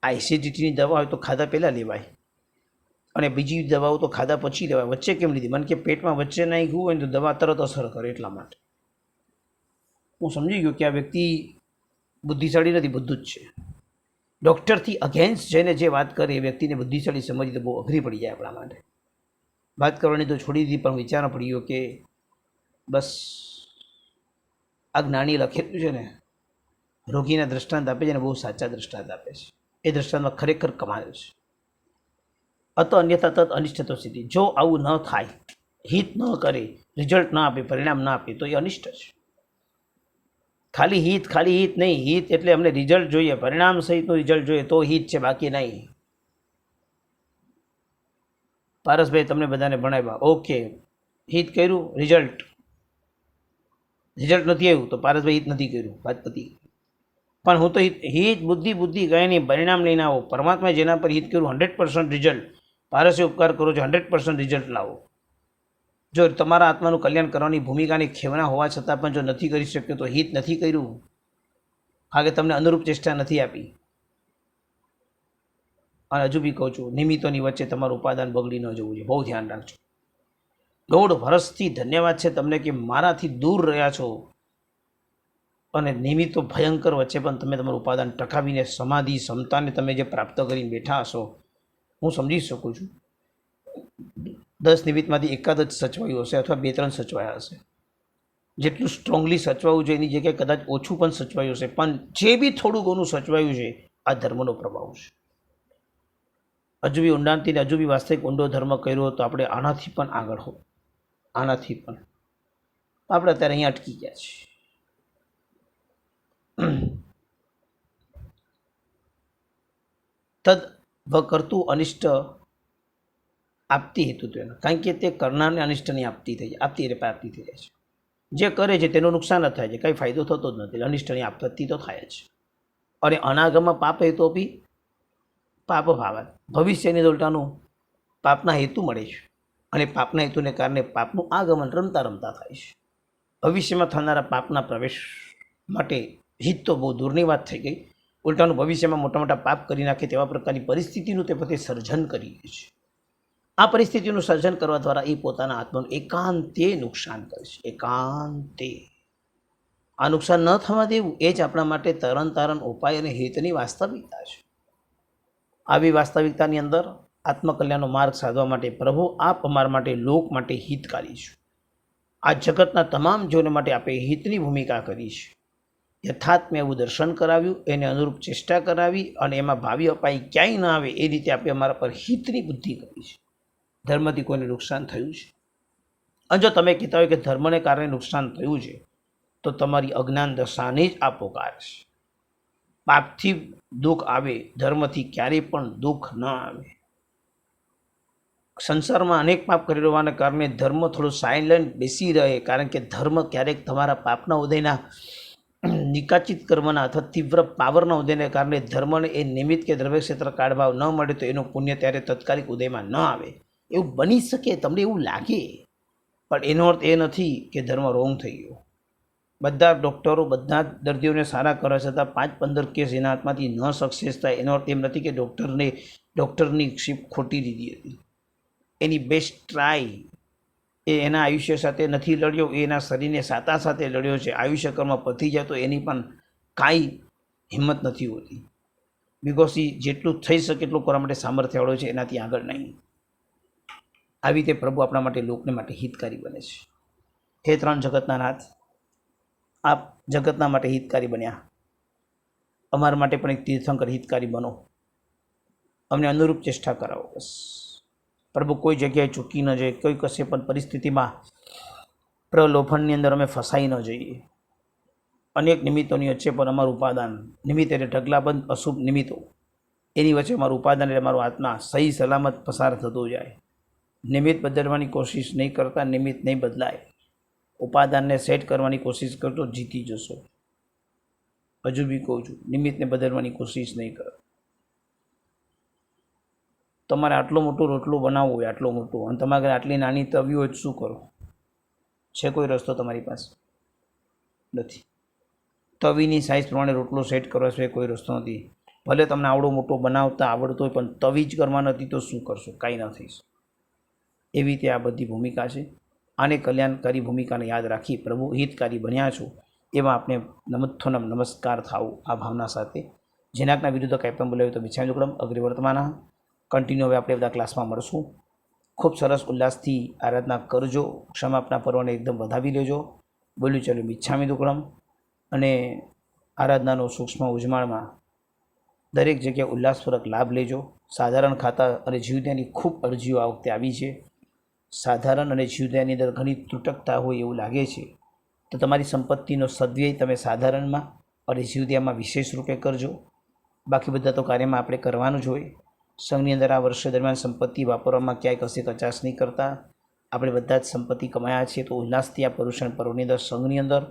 આ એસિડિટીની દવા હોય તો ખાધા પહેલાં લેવાય, અને બીજી દવાઓ તો ખાધા પછી લેવાય. વચ્ચે કેમ લીધી? મને કે પેટમાં વચ્ચે નાખ્યું હોય ને તો દવા તરત અસર કરે એટલા માટે. હું સમજી ગયો કે આ વ્યક્તિ બુદ્ધિશાળી નથી, બધું જ છે. ડૉક્ટરથી અગેન્સ્ટ જઈને જે વાત કરે એ વ્યક્તિને બુદ્ધિશાળી સમજી તો બહુ અઘરી પડી જાય આપણા માટે. વાત કરવાની તો છોડી દીધી, પણ વિચાર પડી ગયો કે બસ આ જ્ઞાની લખેલું છે ને, રોગીના દ્રષ્ટાંત આપે છે ને, બહુ સાચા દ્રષ્ટાંત આપે છે. એ દ્રષ્ટાંતમાં ખરેખર કમાલ છે. અત અન્યથા તત અનિષ્ટ સ્થિતિ. જો આવું ન થાય, હિત ન કરે, રિઝલ્ટ ના આપે, પરિણામ ના આપે, તો એ અનિષ્ટ છે. ખાલી હિત નહીં. હિત એટલે અમને રિઝલ્ટ જોઈએ, પરિણામ સહિતનું રિઝલ્ટ જોઈએ તો હિત છે, બાકી નહીં. પારસભાઈ તમને બધાને ભણાવ્યા, ઓકે, હિત કર્યું, રિઝલ્ટ નથી આવ્યું તો પારસભાઈ હિત નથી કર્યું, વાત પતી. પણ હું તો હિત બુદ્ધિ કંઈ નહીં, પરિણામ લઈને આવો. પરમાત્માએ જેના પર હિત કર્યું 100% રિઝલ્ટ, પારસે ઉપકાર કરો છો 100% રિઝલ્ટ લાવો. જો તમારા આત્માનું કલ્યાણ કરવાની ભૂમિકાની ખેવના હોવા છતાં પણ જો નથી કરી શક્યો તો હિત નથી કર્યું, કારણ કે તમને અનુરૂપ ચેષ્ટા નથી આપી. અને હજુ બી કહું છું, નિમિત્તોની વચ્ચે તમારું ઉપાદાન બગડી ન જવું જોઈએ, બહુ ધ્યાન રાખજો. 1.5 વર્ષથી ધન્યવાદ છે તમને કે મારાથી દૂર રહ્યા છો, અને નિમિત્તો ભયંકર વચ્ચે પણ તમે તમારું ઉપાદાન ટકાવીને સમાધિ ક્ષમતાને તમે જે પ્રાપ્ત કરીને બેઠા હશો, હું સમજી શકું છું. 10 નિમિત્તમાંથી એકાદ જ સચવાયું હશે, અથવા 2-3 સચવાયા હશે. જેટલું સ્ટ્રોંગલી સચવાવું જોઈએ એની જગ્યાએ કદાચ ઓછું પણ સચવાયું હશે, પણ જે બી થોડું ઘણું સચવાયું છે આ ધર્મનો પ્રભાવ છે. હજુ બી ઊંડાણથી ને હજુ બી વાસ્તવિક ઊંડો ધર્મ કર્યો તો આપણે આનાથી પણ આગળ હો, આનાથી પણ. આપણે અત્યારે અહીંયા અટકી ગયા છીએ. તદ કરતું અનિષ્ટ આપતી હેતુત્વ, કારણ કે તે કરનારને અનિષ્ટની આપતી થઈ જાય છે. જે કરે છે તેનું નુકસાન જ થાય છે, કંઈ ફાયદો થતો જ નથી. અનિષ્ટની આપત્તિ તો થાય જ. અને અનાગમાં પાપ હેતુ બી પાપ ભાવ, ભવિષ્યની ઉલટાનું પાપના હેતુ મળે છે, અને પાપના હેતુને કારણે પાપનું આગમન રમતા થાય છે. ભવિષ્યમાં થનારા પાપના પ્રવેશ માટે હિત તો બહુ દૂરની વાત થઈ ગઈ, ઉલટાનું ભવિષ્યમાં મોટા પાપ કરી નાખે તેવા પ્રકારની પરિસ્થિતિનું તે પોતે સર્જન કરી દે છે. આ પરિસ્થિતિનું સર્જન કરવા દ્વારા એ પોતાના આત્માનું એકાંતે નુકસાન કરે છે, એકાંતે. આ નુકસાન ન થવા દેવું એ જ આપણા માટે તરણ તારણ ઉપાય અને હિતની વાસ્તવિકતા છે. આવી વાસ્તવિકતાની અંદર આત્મકલ્યાણનો માર્ગ સાધવા માટે પ્રભુ આપ અમારા માટે લોક માટે હિતકારી છે. આ જગતના તમામ જીવોને માટે આપે હિતની ભૂમિકા કરી છે. યથાર્થ મેં એવું દર્શન કરાવ્યું, એને અનુરૂપ ચેષ્ટા કરાવી અને એમાં ભાવિ અપાય ક્યાંય ના આવે એ રીતે આપણે અમારા પર હિતની બુદ્ધિ કરી છે. ધર્મથી કોઈને નુકસાન થયું છે? અને જો તમે કહેતા હોય કે ધર્મને કારણે નુકસાન થયું છે તો તમારી અજ્ઞાન દશાને જ આ પોકાર છે. પાપથી દુઃખ આવે, ધર્મથી ક્યારેય પણ દુઃખ ન આવે. સંસારમાં અનેક પાપ કરી રહેવાના કારણે ધર્મ થોડું સાયલેન્ટ બેસી રહે, કારણ કે ધર્મ ક્યારેક તમારા પાપના ઉદયના નિકાચિત કર્મના અથવા તીવ્ર પાવરના ઉદયને કારણે ધર્મને એ નિમિત્ત કે દ્રવ્ય ક્ષેત્ર કાળભાવ ન મળે તો એનું પુણ્ય ત્યારે તત્કાલિક ઉદયમાં ન આવે. એવું બની શકે, તમને એવું લાગે, પણ એનો અર્થ એ નથી કે ધર્મ રોંગ થઈ ગયો. બધા ડૉક્ટરો બધા જ દર્દીઓને સારા કરવા છતાં 5-15 કેસ એના હાથમાંથી ન સક્સેસ થાય એનો અર્થ એમ નથી કે ડૉક્ટરની શિપ ખોટી દીધી હતી. એની બેસ્ટ ટ્રાય એ એના આયુષ્ય સાથે નથી લડ્યો, એના શરીરને સાતા સાથે લડ્યો છે. આયુષ્યકરમાં પતી જાય તો એની પણ કાંઈ હિંમત નથી હોતી, બિકોઝ એ જેટલું થઈ શકે એટલું કરવા માટે સામર્થ્યવાળો છે, એનાથી આગળ નહીં. આવી રીતે પ્રભુ આપણા માટે લોકને માટે હિતકારી બને છે. હે ત્રણ જગતના નાથ, આપ જગતના માટે હિતકારી બન્યા, અમારા માટે પણ એક તીર્થંકર હિતકારી બનો, અમને અનુરૂપ ચેષ્ટા કરાવો. બસ પ્રભુ કોઈ જગ્યાએ ચૂકી ન જાય, કોઈ કશે પણ પરિસ્થિતિમાં પ્રલોભનની અંદર અમે ફસાઈ ન જઈએ. અનેક નિમિત્તોની વચ્ચે પણ અમારું ઉપાદાન નિમિત્ત એટલે ઢગલાબંધ અશુભ નિમિત્તો, એની વચ્ચે અમારું ઉપાદાન એટલે અમારું આત્મા સહી સલામત પસાર થતો જાય. નિમિત્ત બદલવાની કોશિશ નહીં કરતા, નિમિત્ત નહીં બદલાય. ઉપાદાનને સેટ કરવાની કોશિશ કરતો જીતી જશો. હજુ બી કહું છું, નિમિત્તને બદલવાની કોશિશ નહીં કરો. તમારે આટલો મોટો રોટલો બનાવવો હોય, આટલો મોટો, અને તમારે ઘરે આટલી નાની તવી હોય શું કરો? છે કોઈ રસ્તો તમારી પાસે? નથી. તવીની સાઇઝ પ્રમાણે રોટલો સેટ કરવા સિવાય કોઈ રસ્તો નથી. ભલે તમને આવડો મોટો બનાવતા આવડતો હોય, પણ તવી જ કરવા નથી તો શું કરશો? કાંઈ ન થઈશ. એવી રીતે આ બધી ભૂમિકા છે. આને કલ્યાણકારી ભૂમિકાને યાદ રાખી પ્રભુ હિતકારી બન્યા છો, એમાં આપણે નમથોનમ નમસ્કાર થાવું આ ભાવના સાથે. જેનાકના વિરુદ્ધ કાંઈ પણ બોલાવ્યું તો મિચ્છામિ દુક્કડમ અગ્રે વર્તમાના. કન્ટિન્યુ હવે આપણે બધા ક્લાસમાં મળશું. ખૂબ સરસ ઉલ્લાસથી આરાધના કરજો, ક્ષમાપના પર્વને એકદમ વધાવી લેજો. બોલ્યું ચાલો મિચ્છામિ દુક્કડમ. અને આરાધનાનો સૂક્ષ્મ ઉજમાળમાં દરેક જગ્યાએ ઉલ્લાસપૂર્વક લાભ લેજો. સાધારણ ખાતા અને જીવદયાની ખૂબ અરજીઓ આ વખતે આવી છે. સાધારણ અને જીવદયાની અંદર ઘણી તૂટકતા હોય એવું લાગે છે, તો તમારી સંપત્તિનો સદવ્યય તમે સાધારણમાં અને જીવદયામાં વિશેષ રૂપે કરજો. બાકી બધા તો કાર્યમાં આપણે કરવાનું જ હોય. સંઘની અંદર આ વર્ષ દરમિયાન સંપત્તિ વાપરવામાં ક્યાંય કશે કચાશ નહીં કરતા. આપણે બધા જ સંપત્તિ કમાયા છીએ, તો ઉલ્લાસથી આ પર્યુષણ પર્વની અંદર સંઘની અંદર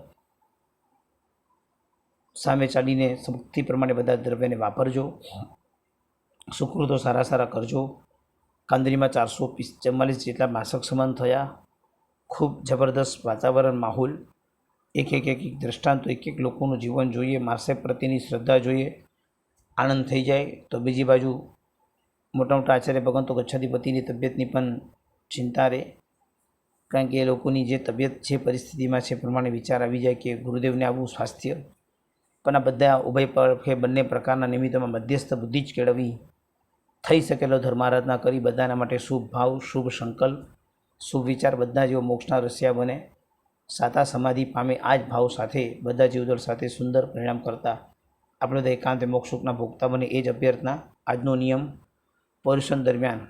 સામે ચાલીને શક્તિ પ્રમાણે બધા દ્રવ્યને વાપરજો. સુકૃતો સારા સારા કરજો. કાંદરીમાં 444 જેટલા માસક સમાન થયા. ખૂબ જબરદસ્ત વાતાવરણ, માહોલ, એક દ્રષ્ટાંતો, એક લોકોનું જીવન જોઈએ, માસે પ્રત્યેની શ્રદ્ધા જોઈએ, આનંદ થઈ જાય. તો બીજી બાજુ મોટા મોટા આચાર્ય ભગવંતો ગચ્છાધિપતિની તબિયતની પણ ચિંતા રહે, કારણ કે એ લોકોની જે તબિયત જે પરિસ્થિતિમાં છે પ્રમાણે વિચાર આવી જાય કે ગુરુદેવને આવું સ્વાસ્થ્ય. પણ આ બધા ઉભય પર કે બંને પ્રકારના નિમિત્તોમાં મધ્યસ્થ બુદ્ધિ જ કેળવવી, થઈ શકેલો ધર્મારાધના કરી બધાના માટે શુભ ભાવ, શુભ સંકલ્પ, શુભ વિચાર, બધા જેવો મોક્ષના રસ્યા બને, સાતા સમાધિ પામે. આ જ ભાવ સાથે બધા જીવદળ સાથે સુંદર પરિણામ કરતા આપણે બધા એકાંત મોક્ષ સુખના ભોગતા બને, એ જ અભ્યર્થના. આજનો નિયમ પર્યુષણ દરમિયાન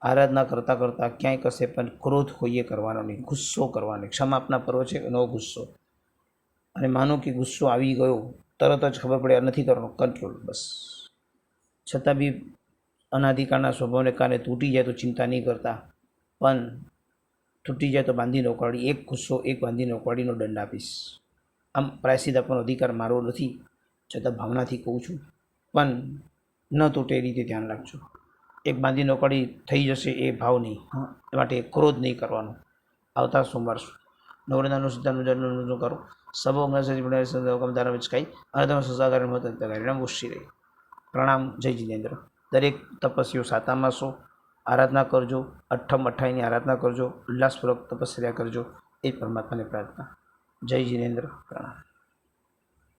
આરાધના કરતાં કરતાં ક્યાંય કશે પણ ક્રોધ કોઈએ કરવાનો નહીં, ગુસ્સો કરવાનો. ક્ષમાપના પર્વ છે, નો ગુસ્સો. અને માનો કે ગુસ્સો આવી ગયો, તરત જ ખબર પડે નથી કરવાનો, કંટ્રોલ. બસ. છતાં બી અનાધિકાળના સ્વભાવને કારણે તૂટી જાય તો ચિંતા નહીં કરતા, પણ તૂટી જાય તો બાંધી નોકવાડી, એક ગુસ્સો એક બાંધી નોકવાડીનો દંડ આપીશ. આમ પ્રાયશ્ચિત આપવાનો અધિકાર મારો નથી, છતાં ભાવનાથી કહું છું. પણ ન તૂટે એ રીતે ધ્યાન રાખજો. એક બાંધી નોકવાડી થઈ જશે એ ભાવ નહીં, એ માટે ક્રોધ નહીં કરવાનો. આવતા સોમવાર નવરંદાનું સિદ્ધાંતનું કરો. સબો અંગ્રેજી વિચકાઈ અને તમે સજાગારી ઉશી રહી. પ્રણામ. જય જિનેન્દ્ર. દરેક તપસ્વીઓ સાતામાં છો, આરાધના કરજો. અઠ્ઠમ 28ની આરાધના કરજો, ઉલ્લાસપૂર્વક તપસ્યા કરજો. એ પરમાત્માને પ્રાર્થના. જય જીનેન્દ્ર પ્રણામ.